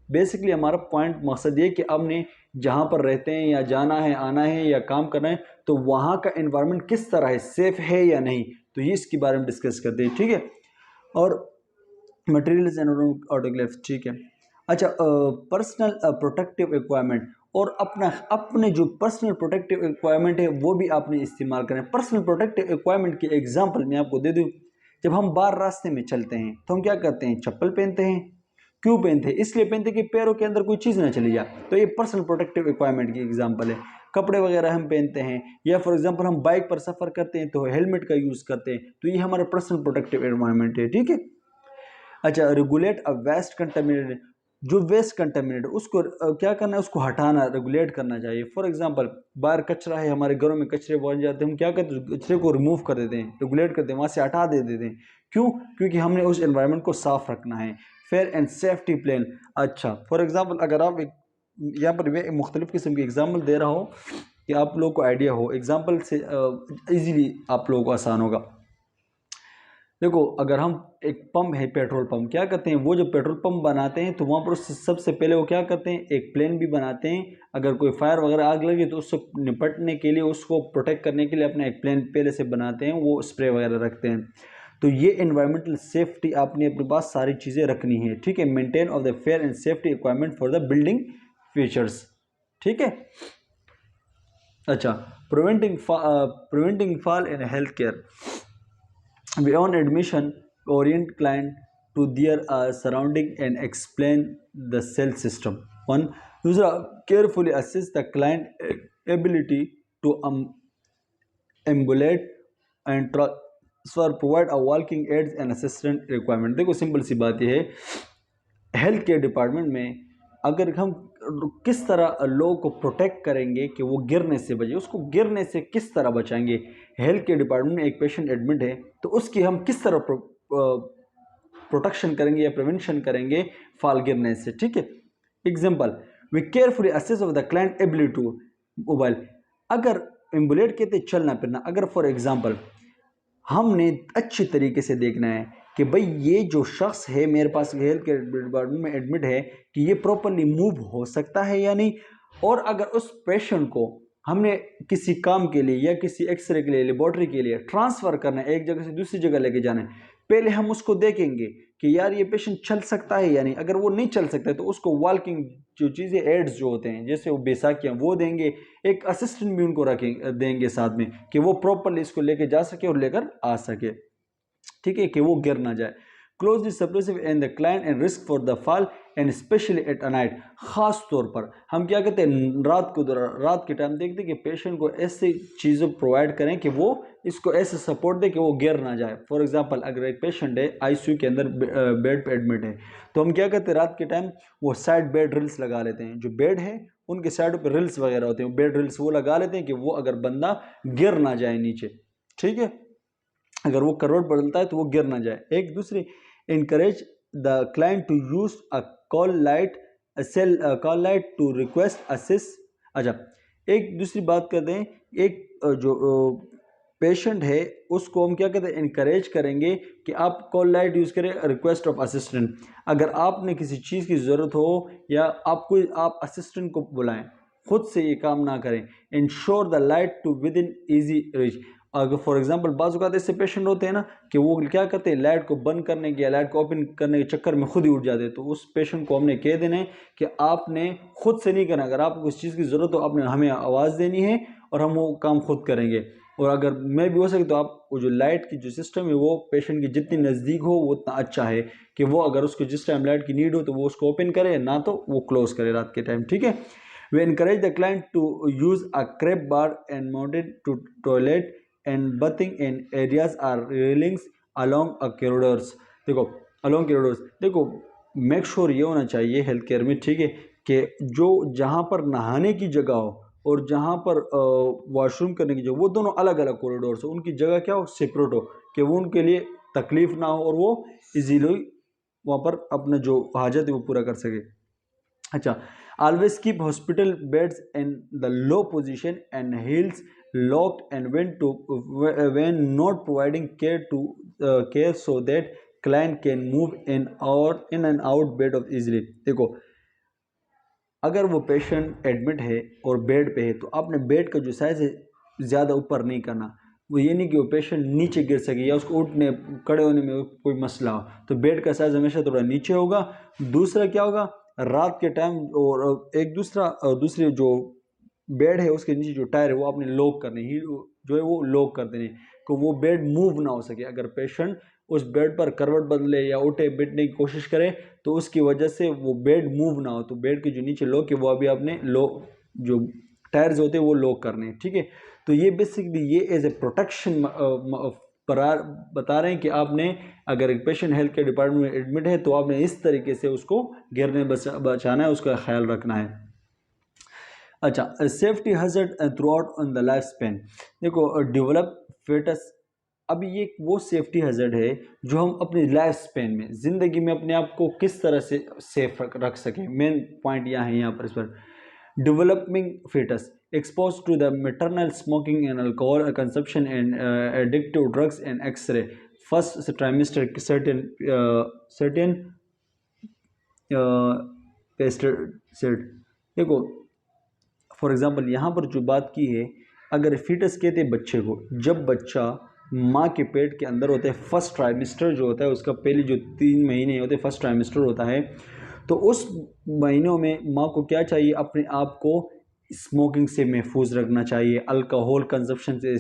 बेसिकली हमारा पॉइंट मकसद ये कि आपने जहाँ पर रहते हैं या जाना है, आना है या काम करना है तो वहाँ का एनवायरनमेंट किस तरह है, सेफ़ है या नहीं, तो ये इसके बारे में डिस्कस करते हैं, ठीक है। और मटेरियल्स एंड ऑटोग्राफ्स, ठीक है। अच्छा, पर्सनल प्रोटेक्टिव इक्वायरमेंट, और अपने जो पर्सनल प्रोटेक्टिव इक्वायरमेंट है वो भी आपने इस्तेमाल करें। पर्सनल प्रोटेक्टिव इक्वायरमेंट की एग्जांपल मैं आपको दे दूं। जब हम बाहर रास्ते में चलते हैं तो हम क्या करते हैं, चप्पल पहनते हैं। क्यों पहनते हैं, इसलिए पहनते हैं कि पैरों के अंदर कोई चीज़ ना चली जाए, तो ये पर्सनल प्रोटेक्टिव इक्वायरमेंट की एग्जांपल है। कपड़े वगैरह हम पहनते हैं, या फॉर एग्जांपल हम बाइक पर सफ़र करते हैं तो हेलमेट का यूज़ करते हैं, तो ये हमारा पर्सनल प्रोटेक्टिव इन्वायरमेंट है, ठीक है। अच्छा, रेगुलेट अ वेस्ट कंटेमिनेटेड, जो वेस्ट कंटेमिनेटेड उसको क्या करना है, उसको हटाना, रेगुलेट करना चाहिए। फॉर एग्जांपल, बाहर कचरा है, हमारे घरों में कचरे बन जाते हैं, हम क्या करते हैं, कचरे को रिमूव कर देते हैं, रेगुलेट करते हैं, वहाँ से हटा दे देते हैं। क्यों? क्योंकि हमने उस एनवायरनमेंट को साफ रखना है। Fair and safety plan. अच्छा, फॉर एग्जाम्पल, अगर आप एक यहाँ पर मैं मुख्तलिफ़ किस्म की एग्जाम्पल दे रहा हूँ कि आप लोगों को आइडिया हो, एग्जाम्पल से ईजीली आप लोगों को आसान होगा। देखो, अगर हम एक पंप है, पेट्रोल पंप, क्या करते हैं, वो जो पेट्रोल पंप बनाते हैं तो वहाँ पर सबसे पहले वो क्या करते हैं, एक प्लेन भी बनाते हैं। अगर कोई फायर वगैरह आग लगे तो उससे निपटने के लिए, उसको प्रोटेक्ट करने के लिए अपना एक प्लेन पहले से बनाते हैं, वो स्प्रे वगैरह रखते हैं। तो ये एनवायरमेंटल सेफ्टी आपने अपने पास सारी चीज़ें रखनी है, ठीक है। Maintain of the fair and safety requirement for the building features, ठीक है। अच्छा, preventing fall in health care. Beyond admission, orient client to their surrounding and explain the cell system. One, user carefully assess the client ability to ambulate and transfer, provide a walking aids and assistant requirement. देखो, simple सी बात यह है, health care department में अगर हम किस तरह लोगों को प्रोटेक्ट करेंगे कि वो गिरने से बचे, उसको गिरने से किस तरह बचाएंगे। हेल्थ केयर डिपार्टमेंट में एक पेशेंट एडमिट है तो उसकी हम किस तरह प्रोटेक्शन करेंगे या प्रिवेंशन करेंगे फाल गिरने से, ठीक है। Example, we carefully assess of the client ability to mobile. अगर एम्बुलेट कहते चलना फिरना, अगर फॉर एग्जांपल हमने अच्छी तरीके से देखना है कि भाई ये जो शख्स है मेरे पास हेल्थ केयर डिपार्टमेंट में एडमिट है कि ये प्रॉपरली मूव हो सकता है या नहीं। और अगर उस पेशेंट को हमने किसी काम के लिए या किसी एक्सरे के लिए, लेबोरेटरी के लिए ट्रांसफ़र करना है, एक जगह से दूसरी जगह लेके जाना है, पहले हम उसको देखेंगे कि यार ये पेशेंट चल सकता है या नहीं। अगर वो नहीं चल सकता है तो उसको वॉकिंग जो चीज़ें एड्स जो होते हैं जैसे वो बैसाखियाँ वो देंगे, एक असिस्टेंट भी उनको रखें देंगे साथ में कि वो प्रॉपरली इसको लेके जा सके और लेकर आ सके, ठीक है, कि वो गिर ना जाए। Closely suppressive and the client and risk for the fall and specially at a night. खास तौर पर हम क्या कहते हैं रात के टाइम देखते हैं कि पेशेंट को ऐसी चीज़ें प्रोवाइड करें कि वो इसको ऐसे सपोर्ट दे कि वो गिर ना जाए। फॉर एग्जांपल अगर एक पेशेंट है आईसीयू के अंदर बेड पे एडमिट है तो हम क्या कहते हैं रात के टाइम वो साइड बेड रिल्स लगा लेते हैं। जो बेड है उनके साइड पर रिल्स वगैरह होते हैं, बेड रिल्स वो लगा लेते हैं कि वो अगर बंदा गिर ना जाए नीचे, ठीक है, अगर वो करवट बदलता है तो वो गिर ना जाए। एक दूसरी encourage the client to use a call light call light to request assist। अच्छा, एक दूसरी बात करते हैं, एक जो पेशेंट है उसको हम क्या कहते हैं इनकरेज करेंगे कि आप कॉल लाइट यूज़ करें रिक्वेस्ट ऑफ असिस्टेंट। अगर आपने किसी चीज़ की ज़रूरत हो या आप असिस्टेंट को बुलाएं, खुद से ये काम ना करें। Ensure the light to within easy reach. अगर फॉर एग्जांपल बाज़ औक़ात ऐसे पेशेंट होते हैं ना कि वो क्या करते हैं लाइट को बंद करने के या लाइट को ओपन करने के चक्कर में खुद ही उठ जाते हैं, तो उस पेशेंट को हमने कह देना है कि आपने खुद से नहीं करना। अगर आपको उस चीज़ की ज़रूरत हो आपने हमें आवाज़ देनी है और हम वो काम खुद करेंगे। और अगर मैं भी हो सके तो आप वो जो लाइट की जो सिस्टम है वो पेशेंट की जितनी नज़दीक हो वो उतना अच्छा है कि वो अगर उसको जिस टाइम लाइट की नीड हो तो वो उसको ओपन करे, ना तो वो क्लोज करे रात के टाइम, ठीक है। We encourage the client to use a crab bar and mounted to toilet and bathing in areas are railings along a corridors। देखो along corridors, देखो मेक श्योर ये होना चाहिए हेल्थ केयर में, ठीक है, कि जो जहाँ पर नहाने की जगह हो और जहाँ पर वॉशरूम करने की जगह वो दोनों अलग अलग कॉरिडोर्स हो, उनकी जगह क्या हो सेपरेट हो कि वो उनके लिए तकलीफ ना हो और वो इजीली वहाँ पर अपना जो हाजत है वो पूरा कर सके। अच्छा, always keep hospital beds in the low position and heels locked and when not providing care so that client can move in and out bed of easily। देखो अगर वो पेशेंट एडमिट है और बेड पे है तो आपने बेड का जो साइज़ है ज़्यादा ऊपर नहीं करना। वो ये नहीं कि वो पेशेंट नीचे गिर सके या उसको उठने खड़े होने में कोई मसला हो, तो बेड का साइज़ हमेशा थोड़ा नीचे होगा। दूसरा क्या होगा, रात के टाइम और दूसरी जो बेड है उसके नीचे जो टायर है वो आपने लॉक करने ही जो है वो लॉक कर देने कि वो बेड मूव ना हो सके। अगर पेशेंट उस बेड पर करवट बदले या उठे बैठने की कोशिश करे तो उसकी वजह से वो बेड मूव ना हो, तो बेड के जो नीचे लॉक है वो अभी आपने जो टायर्स होते हैं वो लॉक करने हैं, ठीक है। तो ये बेसिकली ये एज ए प्रोटेक्शन बता रहे हैं कि आपने अगर एक पेशेंट हेल्थ केयर डिपार्टमेंट में एडमिट है तो आपने इस तरीके से उसको गिरने बचाना है, उसका ख्याल रखना है। अच्छा, safety hazard through out on the life span. देखो डेवलप फेटस, अब ये वो सेफ्टी हज़ार्ड है जो हम अपनी लाइफ स्पेन में ज़िंदगी में अपने आप को किस तरह से सेफ रख सकें। मेन पॉइंट यहाँ पर इस पर developing fetus exposed to the maternal smoking and alcohol consumption and addictive drugs and X-ray first trimester certain pesticide। देखो फॉर एग्जांपल यहाँ पर जो बात की है, अगर फीटस कहते हैं बच्चे को, जब बच्चा माँ के पेट के अंदर होता है फर्स्ट ट्राइमेस्टर जो होता है उसका पहले जो 3 महीने होते हैं फर्स्ट ट्राइमेस्टर होता है, तो उस महीनों में माँ को क्या चाहिए, अपने आप को स्मोकिंग से महफूज रखना चाहिए, अल्कोहल कंजप्शन से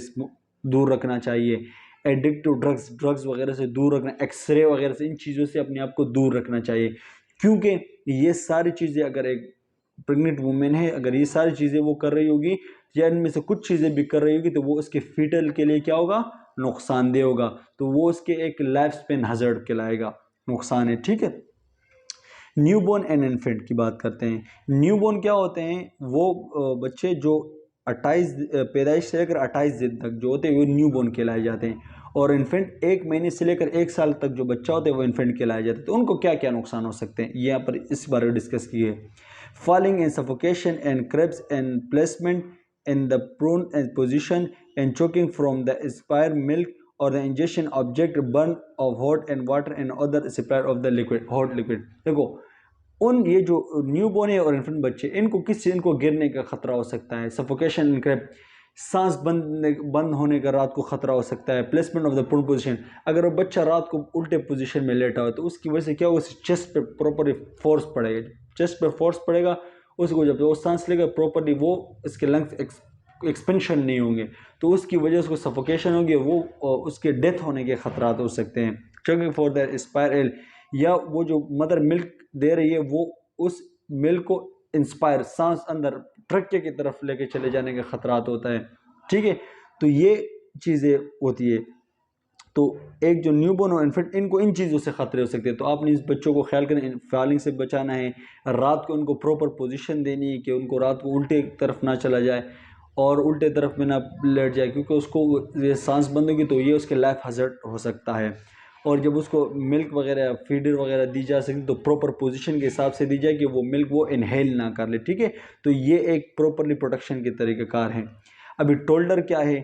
दूर रखना चाहिए, एडिक्टिव ड्रग्स वगैरह से दूर रखना, एक्सरे वगैरह से, इन चीज़ों से अपने आप को दूर रखना चाहिए। क्योंकि ये सारी चीज़ें अगर एक प्रेग्नेंट वुमेन है अगर ये सारी चीज़ें वो कर रही होगी या इनमें से कुछ चीज़ें भी कर रही होगी तो वो उसके फीटल के लिए क्या होगा, नुकसानदेह होगा, तो वो उसके एक लाइफ स्पेन हज़ार्ड कहलाएगा, नुकसान है, ठीक है। न्यूबॉर्न एंड इन्फेंट की बात करते हैं। न्यूबॉर्न क्या होते हैं, वो बच्चे जो 28 पैदाइश से लेकर 28 दिन तक जो होते हैं वो न्यूबॉर्न कहलाए जाते हैं, और इन्फेंट 1 महीने से लेकर 1 साल तक जो बच्चा होता है वो इन्फेंट कहलाए जाते हैं। तो उनको क्या क्या नुकसान हो सकते हैं यहाँ पर इस बारे में डिस्कस किए। Falling in suffocation and cribs and placement in the prone position and choking from the expire milk और the injection object burn of hot and water and other supply of the liquid hot liquid. देखो ये जो newborn है और infant बच्चे इनको गिरने का खतरा हो सकता है। सफोकेशन इन क्रैब, सांस बंद होने का रात को ख़तरा हो सकता है। Placement of the prone position, अगर वो बच्चा रात को उल्टे पोजीशन में लेटा हो तो उसकी वजह से क्या होगा, चेस्ट पे प्रॉपरली फोर्स पड़ेगा, चेस्ट पे फोर्स पड़ेगा, उसको जब वो सांस लेगा प्रॉपरली वो इसके लंग्स एक्सपेंशन नहीं होंगे तो उसकी वजह से उसको सफोकेशन होगी, वो उसके डेथ होने के ख़तरात हो सकते हैं। चेकिंग फॉर द स्पायरल, या वो जो मदर मिल्क दे रही है वो उस मिल्क को इंस्पायर सांस अंदर ट्रक्के की तरफ लेके चले जाने के ख़तरात होता है। ठीक है, तो ये चीज़ें होती है। तो एक जो न्यूबॉर्न और इन्फेंट, इनको इन चीज़ों से ख़तरे हो सकते हैं। तो आपने इस बच्चों को ख्याल करें, फॉलिंग से बचाना है, रात को उनको प्रॉपर पोजीशन देनी है कि उनको रात को उल्टे तरफ ना चला जाए और उल्टे तरफ में ना लेट जाए, क्योंकि उसको ये सांस बंद होगी तो ये उसके लाइफ हज़ार्ड हो सकता है। और जब उसको मिल्क वगैरह फीडर वगैरह दी जा सकती तो प्रॉपर पोजीशन के हिसाब से दी जाए कि वो मिल्क वो इनहेल ना कर ले। ठीक है, तो ये एक प्रॉपरली प्रोटेक्शन के तरीक़ाकार हैं। अभी टोल्डर क्या है,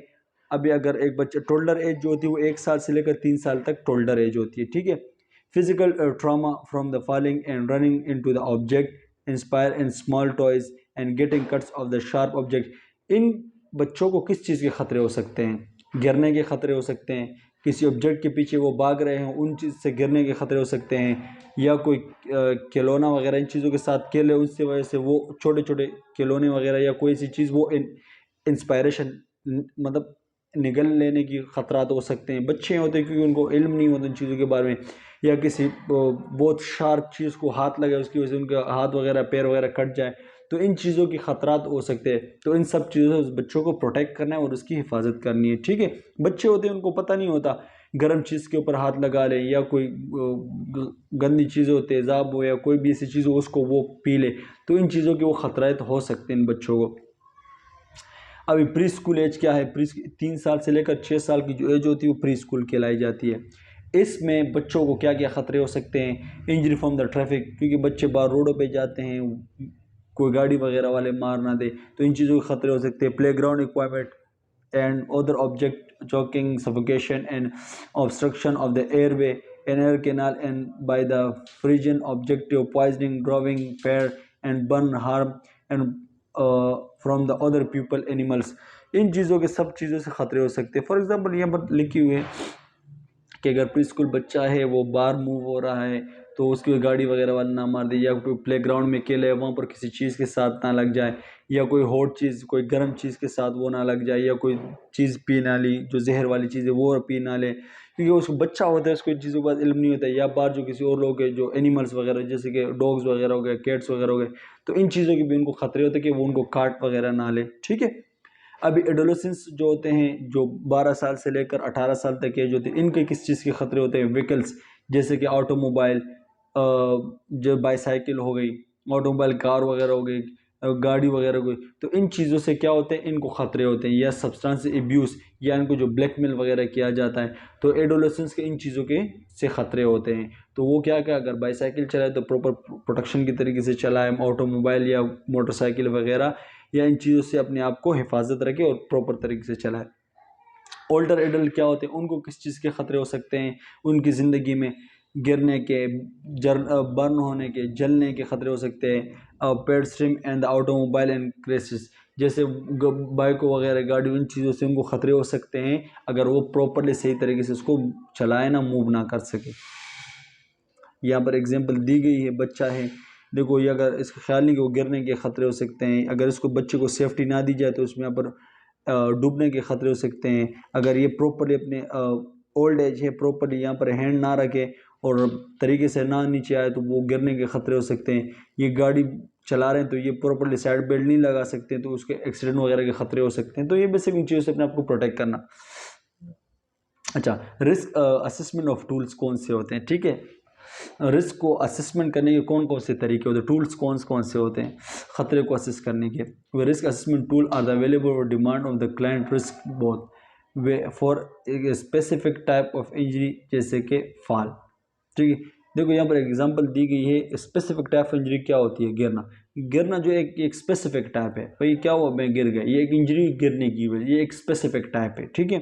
अभी अगर एक बच्चा टोल्डर एज जो होती है वो 1 साल से लेकर 3 साल तक टोल्डर एज होती है। ठीक है, physical trauma from the falling and running into the object inspire in small toys and getting cuts of the sharp object, इन बच्चों को किस चीज़ के ख़तरे हो सकते हैं, गिरने के ख़तरे हो सकते हैं, किसी ऑब्जेक्ट के पीछे वो भाग रहे हों उन चीज़ से गिरने के ख़तरे हो सकते हैं, या कोई खिलौना वगैरह इन चीज़ों के साथ खेले उससे वजह से वो छोटे छोटे खिलौने वगैरह या कोई सी चीज़ वो इंस्पायरेशन मतलब निगल लेने की ख़तरा हो सकते हैं। बच्चे होते हैं क्योंकि उनको इल्म नहीं होता इन चीज़ों के बारे में, या किसी बहुत शार्प चीज़ को हाथ लगे उसकी वजह से उनका हाथ वगैरह पैर वगैरह कट जाए, तो इन चीज़ों की ख़तरात हो सकते हैं। तो इन सब चीज़ों से उस बच्चों को प्रोटेक्ट करना है और उसकी हिफाजत करनी है। ठीक है, बच्चे होते हैं उनको पता नहीं होता, गर्म चीज़ के ऊपर हाथ लगा लें या कोई गंदी चीज़ हो, तेज़ाब हो या कोई भी ऐसी चीज़ हो उसको वो पी ले, तो इन चीज़ों के वो ख़तरात हो सकते हैं इन बच्चों को। अभी प्री स्कूल एज क्या है, 3 साल से लेकर 6 साल की जो एज होती है वो प्री स्कूल कहलाई जाती है। इसमें बच्चों को क्या क्या ख़तरे हो सकते हैं, इंजरी फ्रॉम द ट्रैफिक, क्योंकि बच्चे बाहर रोडों पे जाते हैं, कोई गाड़ी वगैरह वाले मार ना दे, तो इन चीज़ों के ख़तरे हो सकते हैं। Playground equipment and other object choking suffocation and obstruction of the airway an air canal and by the frozen objective poisoning drowning fire and burn harm and from the other people animals, इन चीज़ों के सब चीज़ों से ख़तरे हो सकते हैं। फॉर एग्ज़ाम्पल यहाँ पर लिखी हुई है कि अगर प्री स्कूल बच्चा है वो बाहर मूव हो रहा है तो उसकी गाड़ी वगैरह वाला ना मार दे, या कोई प्ले ग्राउंड में खेले है वहाँ पर किसी चीज़ के साथ ना लग जाए, या कोई हॉट चीज़ कोई गर्म चीज़ के साथ वो ना लग जाए, या कोई चीज़ पी ना ली जो जहर वाली चीज़ है वो पी ना ले, क्योंकि उसको बच्चा होता है उसको इन चीज़ों का इल्म नहीं होता है। या बाहर जो किसी और लोग हैं जो एनिमल्स वगैरह जैसे कि डॉग्स वगैरह हो गए, कैट्स वगैरह हो गए, तो इन चीज़ों के भी उनको ख़तरे होते हैं कि वो उनको काट वगैरह ना ले। ठीक है, अभी एडोलेसेंस जो होते हैं जो 12 साल से लेकर 18 साल तक एज होती है, इनके किस चीज़ के ख़तरे होते हैं, व्हीकल्स जैसे कि ऑटोमोबाइल, जो बाईसाइकिल हो गई, ऑटोमोबाइल कार वगैरह हो गई, गाड़ी वगैरह हो गई, तो इन चीज़ों से क्या होते हैं, इनको ख़तरे होते हैं। या सब्सटेंस एब्यूज़, या इनको जो ब्लैकमेल वगैरह किया जाता है, तो एडोलेसेंस के इन चीज़ों के से ख़तरे होते हैं। तो वो क्या क्या अगर बाईसाइकिल चलाए तो प्रॉपर प्रोटेक्शन की तरीके से चलाए, ऑटोमोबाइल या मोटरसाइकिल वगैरह, या इन चीज़ों से अपने आप को हिफाजत रखे और प्रॉपर तरीके से चलाए। ओल्डर एडल्ट क्या होते हैं, उनको किस चीज़ के ख़तरे हो सकते हैं उनकी ज़िंदगी में, गिरने के, बर्न होने के, जलने के ख़तरे हो सकते हैं। Pedestrian and the automobile and crashes, जैसे बाइकों वगैरह गाड़ी, इन चीज़ों से उनको ख़तरे हो सकते हैं अगर वो प्रॉपरली सही तरीके से उसको चलाए ना, मूव ना कर सके। यहाँ पर एग्जांपल दी गई है, बच्चा है देखो, ये अगर इसका ख्याल नहीं कि वो गिरने के ख़तरे हो सकते हैं, अगर इसको बच्चे को सेफ्टी ना दी जाए तो उसमें यहाँ पर डूबने के ख़तरे हो सकते हैं। अगर ये प्रॉपरली अपने ओल्ड एज है, प्रॉपरली यहाँ पर हैंड ना रखे और तरीके से ना नीचे आए तो वो गिरने के ख़तरे हो सकते हैं। ये गाड़ी चला रहे हैं तो ये प्रॉपरली साइड बेल्ट नहीं लगा सकते तो उसके एक्सीडेंट वगैरह के ख़तरे हो सकते हैं। तो ये बेसिक इन चीज़ों से अपने आप को प्रोटेक्ट करना। अच्छा, रिस्क असेसमेंट ऑफ टूल्स कौन से होते हैं, ठीक है, रिस्क को असेसमेंट करने के कौन कौन से तरीके होते हैं, टूल्स कौन कौन से होते हैं ख़तरे को असेस करने के। They risk assessment tool are the available for demand of the client risk both they for specific type of injury जैसे कि फॉल। ठीक है, देखो यहाँ पर एग्जांपल दी गई है, स्पेसिफिक टाइप ऑफ इंजरी क्या होती है, गिरना। गिरना जो एक स्पेसिफिक टाइप है, भाई क्या हुआ मैं गिर गया, ये एक इंजरी गिरने की वजह, ये एक स्पेसिफिक टाइप है। ठीक है,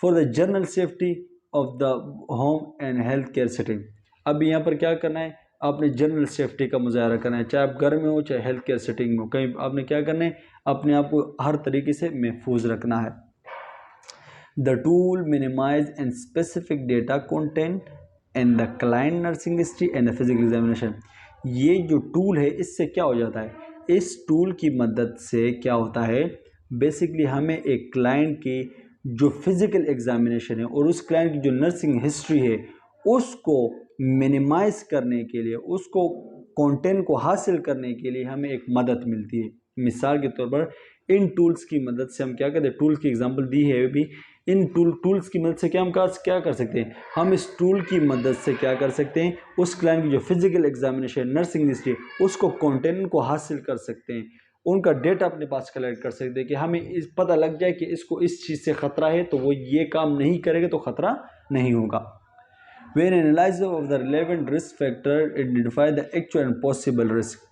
for the general safety of the home and health care setting. अब यहाँ पर क्या करना है, आपने जनरल सेफ्टी का मुजाहरा करना है, चाहे आप घर में हो चाहे हेल्थ केयर सेटिंग में हो, कहीं आपने क्या करना है, अपने आप को हर तरीके से महफूज रखना है। The tool minimize and specific data content and the client nursing history and the physical examination. ये जो टूल है इससे क्या हो जाता है, इस टूल की मदद से क्या होता है, बेसिकली हमें एक क्लाइंट की जो फिजिकल एग्जामिनेशन है और उस क्लाइंट की जो नर्सिंग हिस्ट्री है उसको मिनिमाइज करने के लिए, उसको कंटेंट को हासिल करने के लिए हमें एक मदद मिलती है। मिसाल के तौर पर इन टूल्स की मदद से हम क्या करते हैं, टूल्स की एग्जांपल दी है अभी, इन टूल्स की मदद से क्या हम क्या कर सकते हैं, हम इस टूल की मदद से क्या कर सकते हैं, उस क्लाइंट की जो फिजिकल एग्जामिनेशन नर्सिंग हिस्ट्री उसको कंटेंट को हासिल कर सकते हैं, उनका डेटा अपने पास कलेक्ट कर सकते हैं कि हमें इस पता लग जाए कि इसको इस चीज़ से ख़तरा है तो वो ये काम नहीं करेगा तो ख़तरा नहीं होगा। When analysis of the relevant risk factor identify the actual and possible risk,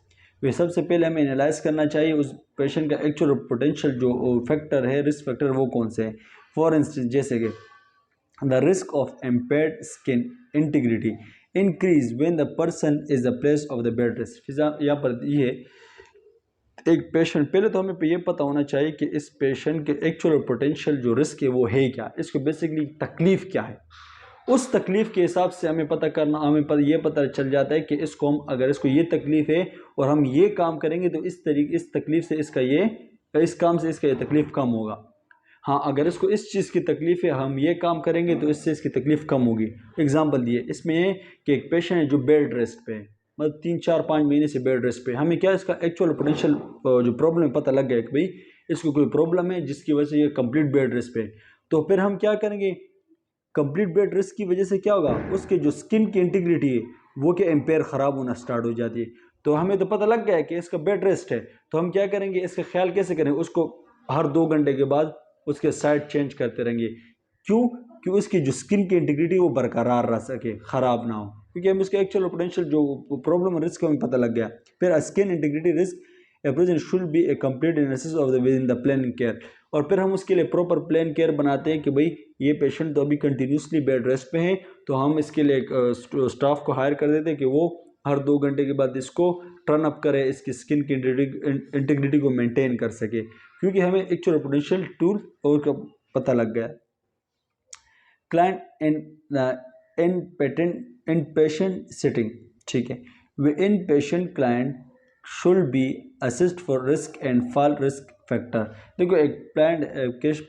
वे सबसे पहले हमें एनालाइज करना चाहिए उस पेशेंट का एक्चुअल और पोटेंशियल जो फैक्टर है, रिस्क फैक्टर वो कौन से हैं। फॉर इंस्टेंस जैसे कि the risk of impaired skin integrity increase when the person is the place of the bed rest. यहाँ पर ये एक पेशेंट, पहले तो हमें ये पता होना चाहिए कि इस पेशेंट के एक्चुअल और पोटेंशियल जो रिस्क है वो है क्या, इसको बेसिकली तकलीफ़ क्या है, उस तकलीफ़ के हिसाब से हमें पता करना, ये पता चल जाता है कि इसको हम अगर इसको ये तकलीफ़ है और हम ये काम करेंगे तो इस तकलीफ़ से इस काम से इसका ये तकलीफ़ कम होगा। हाँ, अगर इसको इस चीज़ की तकलीफ़ है हम ये काम करेंगे तो इससे इसकी तकलीफ़ कम होगी। एग्जांपल दिए इसमें है कि एक पेशेंट है जो बेड रेस्ट पे है, मतलब 3-4-5 महीने से बेड रेस्ट पे, हमें क्या इसका एक्चुअल पोटेंशियल जो प्रॉब्लम पता लग गया कि भाई इसको कोई प्रॉब्लम है जिसकी वजह से ये कंप्लीट बेड रेस्ट पे, तो फिर हम क्या करेंगे, कंप्लीट बेड रेस्ट की वजह से क्या होगा, उसके जो स्किन की इंटीग्रिटी है वो क्या एम्पेयर ख़राब होना स्टार्ट हो जाती है। तो हमें तो पता लग गया है कि इसका बेड रेस्ट है, तो हम क्या करेंगे, इसका ख्याल कैसे करें, उसको हर 2 घंटे के बाद उसके साइड चेंज करते रहेंगे। क्यों? कि उसकी जो स्किन की इंटीग्रिटी वो बरकरार रह सके, ख़राब ना हो, क्योंकि हम उसके एक्चुअल पोटेंशियल जो प्रॉब्लम रिस्क हमें पता लग गया। फिर skin integrity risk approach should be A complete analysis of the with in the plan care, और फिर हम उसके लिए प्रॉपर प्लान केयर बनाते हैं कि भाई ये पेशेंट तो अभी कंटिन्यूसली बेड रेस्ट पे है, तो हम इसके लिए एक स्टाफ को हायर कर देते हैं कि वो हर 2 घंटे के बाद इसको टर्न अप करे, इसकी स्किन की इंटीग्रिटी को मेंटेन कर सके, क्योंकि हमें एक्चुअल पोटेंशियल टूल और का पता लग गया। क्लाइंट इन पेशेंट सिटिंग, ठीक है, they inpatient client should be assist for risk and fall risk factor. देखो एक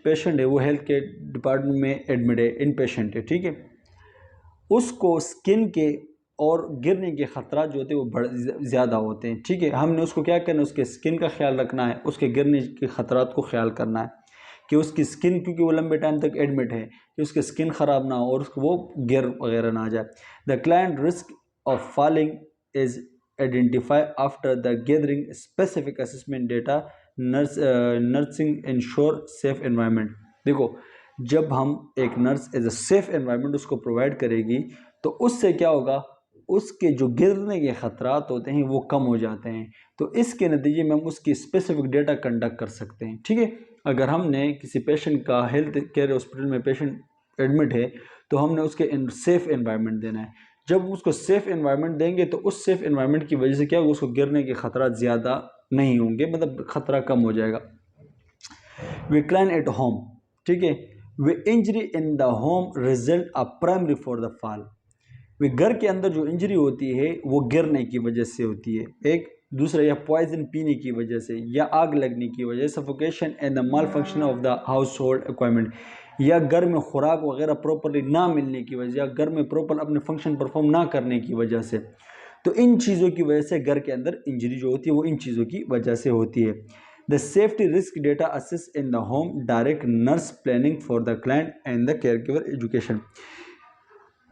पेशेंट है वो हेल्थ केयर डिपार्टमेंट में एडमिट है, इन पेशेंट है, ठीक है, उसको स्किन के और गिरने के ख़तरा जो होते हैं वो ज़्यादा होते हैं, ठीक है, हमने उसको क्या करना है, उसके स्किन का ख्याल रखना है, उसके गिरने के ख़तरात को ख्याल करना है कि उसकी स्किन, क्योंकि वो लंबे टाइम तक एडमिट है, कि उसकी स्किन ख़राब ना हो और उसको वो गिर वगैरह ना आ जाए। The client risk of falling is identify after the gathering specific assessment data, nursing ensure safe environment. देखो, जब हम एक nurse as a safe environment उसको प्रोवाइड करेगी तो उससे क्या होगा, उसके जो गिरने के ख़तरात होते हैं वो कम हो जाते हैं, तो इसके नतीजे में हम उसकी स्पेसिफिक डेटा कंडक्ट कर सकते हैं, ठीक है। अगर हमने किसी पेशेंट का हेल्थ केयर हॉस्पिटल में पेशेंट एडमिट है तो हमने उसके सेफ़ एनवायरनमेंट देना है, जब उसको सेफ़ एनवायरनमेंट देंगे तो उस सेफ़ एनवायरनमेंट की वजह से क्या होगा, उसको गिरने के ख़तरा ज़्यादा नहीं होंगे, मतलब ख़तरा कम हो जाएगा। विक्लाइन एट होम, ठीक है, they injury in the home result a primary for the fall, they घर के अंदर जो इंजरी होती है वो गिरने की वजह से होती है, एक दूसरा या पॉइजन पीने की वजह से या आग लगने की वजह से, suffocation and the mall function of the house hold equipment, या घर में खुराक वगैरह प्रॉपरली ना मिलने की वजह, या घर में प्रॉपर अपने फंक्शन परफॉर्म ना करने की वजह से, तो इन चीज़ों की वजह से घर के अंदर इंजरी जो होती है वो इन चीज़ों की वजह से होती है। The safety risk data assess in the home, direct nurse planning for the client and the caregiver education.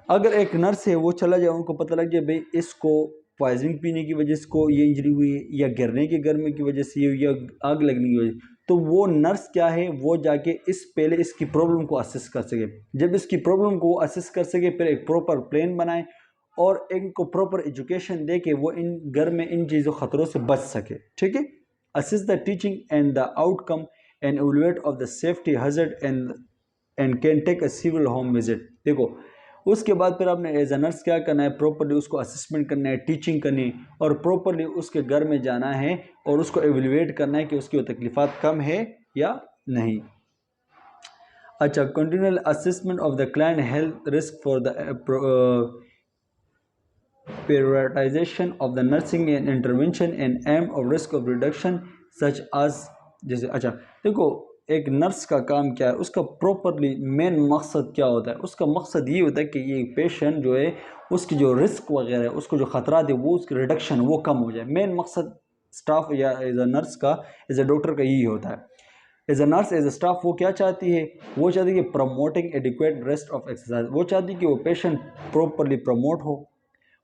अगर एक नर्स है वो चला जाए, उनको पता लग जाए भाई इसको पॉइजनिंग पीने की वजह से को ये इंजरी हुई है, या गिरने के गर्म की वजह से या आग लगने की वजह, तो वो नर्स क्या है वो जाके पहले इसकी प्रॉब्लम को असेस कर सके, जब इसकी प्रॉब्लम को असेस कर सके फिर एक प्रॉपर प्लान बनाए और इनको प्रॉपर एजुकेशन दे के वो इन घर में इन चीज़ों ख़तरों से बच सके, ठीक है। Assess the teaching and the outcome and evaluate of the safety hazard and can take a civil home visit. देखो, उसके बाद फिर आपने एज ए नर्स क्या करना है, प्रॉपरली उसको असेसमेंट करना है, टीचिंग करनी है और प्रॉपरली उसके घर में जाना है और उसको एवेल्युएट करना है कि उसकी वो तकलीफ़ात कम है या नहीं। अच्छा, continual assessment of the client health risk for the prioritization of the nursing and intervention and aim of risk of reduction such as, जैसे अच्छा देखो एक नर्स का काम क्या है, उसका प्रॉपरली मेन मकसद क्या होता है, उसका मकसद ये होता है कि ये पेशेंट जो है उसकी जो रिस्क वगैरह है, उसको जो ख़तरात है वो उसकी रिडक्शन वो कम हो जाए। मेन मकसद स्टाफ या एज अ नर्स का, एज अ डॉक्टर का यही होता है। As a nurse, as a staff वो क्या चाहती है, वो चाहती है कि promoting adequate rest of exercise, वो चाहती है कि वो पेशेंट प्रॉपरली प्रमोट हो,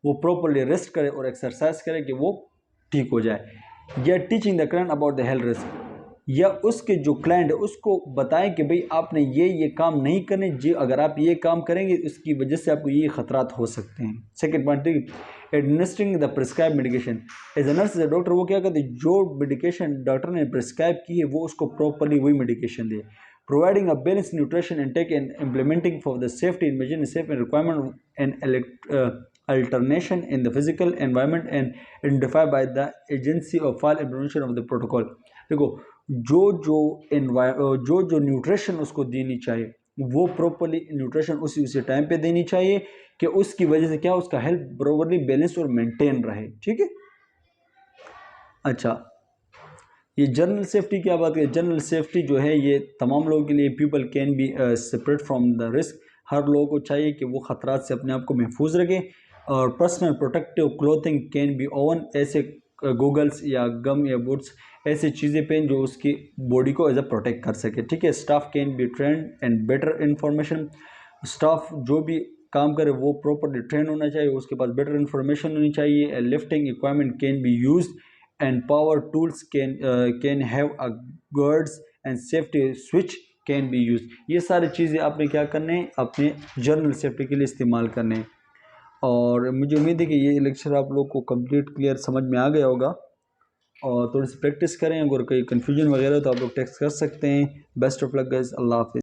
वो प्रॉपरली रेस्ट करे और एक्सरसाइज करे कि वो ठीक हो जाए। या teaching the client about the health risk, या उसके जो क्लाइंट है उसको बताएं कि भाई आपने ये काम नहीं करने, जी अगर आप ये काम करेंगे उसकी वजह से आपको ये खतरात हो सकते हैं। Second point, administering the prescribe medication, as a nurse as a doctor वो क्या करते हैं, जो मेडिकेशन डॉक्टर ने प्रिस्क्राइब की है वो उसको प्रॉपरली वही medication they. Providing a balance nutrition intake and implementing for the safety in measuring safe and requirement and alternation in the physical environment and identified by the agency of fall implementation of the protocol। देखो जो nutrition उसको देनी चाहिए वो properly nutrition उसी time पे देनी चाहिए कि उसकी वजह से क्या उसका हेल्थ प्रॉपरली बैलेंस और मेंटेन रहे। ठीक है। अच्छा, ये जनरल सेफ्टी क्या बात है, जनरल सेफ्टी जो है ये तमाम लोगों के लिए, people can be separate from the risk, हर लोगों को चाहिए कि वो ख़तरात से अपने आप को महफूज रखें। और personal protective clothing can be oven, ऐसे गूगल्स या गम या बूट्स ऐसी चीज़ें पहन जो उसकी बॉडी को एज अ प्रोटेक्ट कर सके। ठीक है। Staff can be trend and better information, staff जो भी काम करे वो प्रॉपरली ट्रेन होना चाहिए, उसके पास बेटर इन्फॉर्मेशन होनी चाहिए। Lifting equipment can be use and power tools can have a guards and safety switch can be used। ये सारी चीज़ें आपने क्या करने हैं, अपने जनरल सेफ्टी के लिए इस्तेमाल करने हैं। और मुझे उम्मीद है कि ये लेक्चर आप लोग को कंप्लीट क्लियर समझ में आ गया होगा और थोड़ी सी प्रैक्टिस करें। अगर कोई कन्फ्यूजन वगैरह तो आप लोग टेक्स्ट कर सकते हैं। बेस्ट ऑफ लक गाइस, अल्लाह हाफिज़।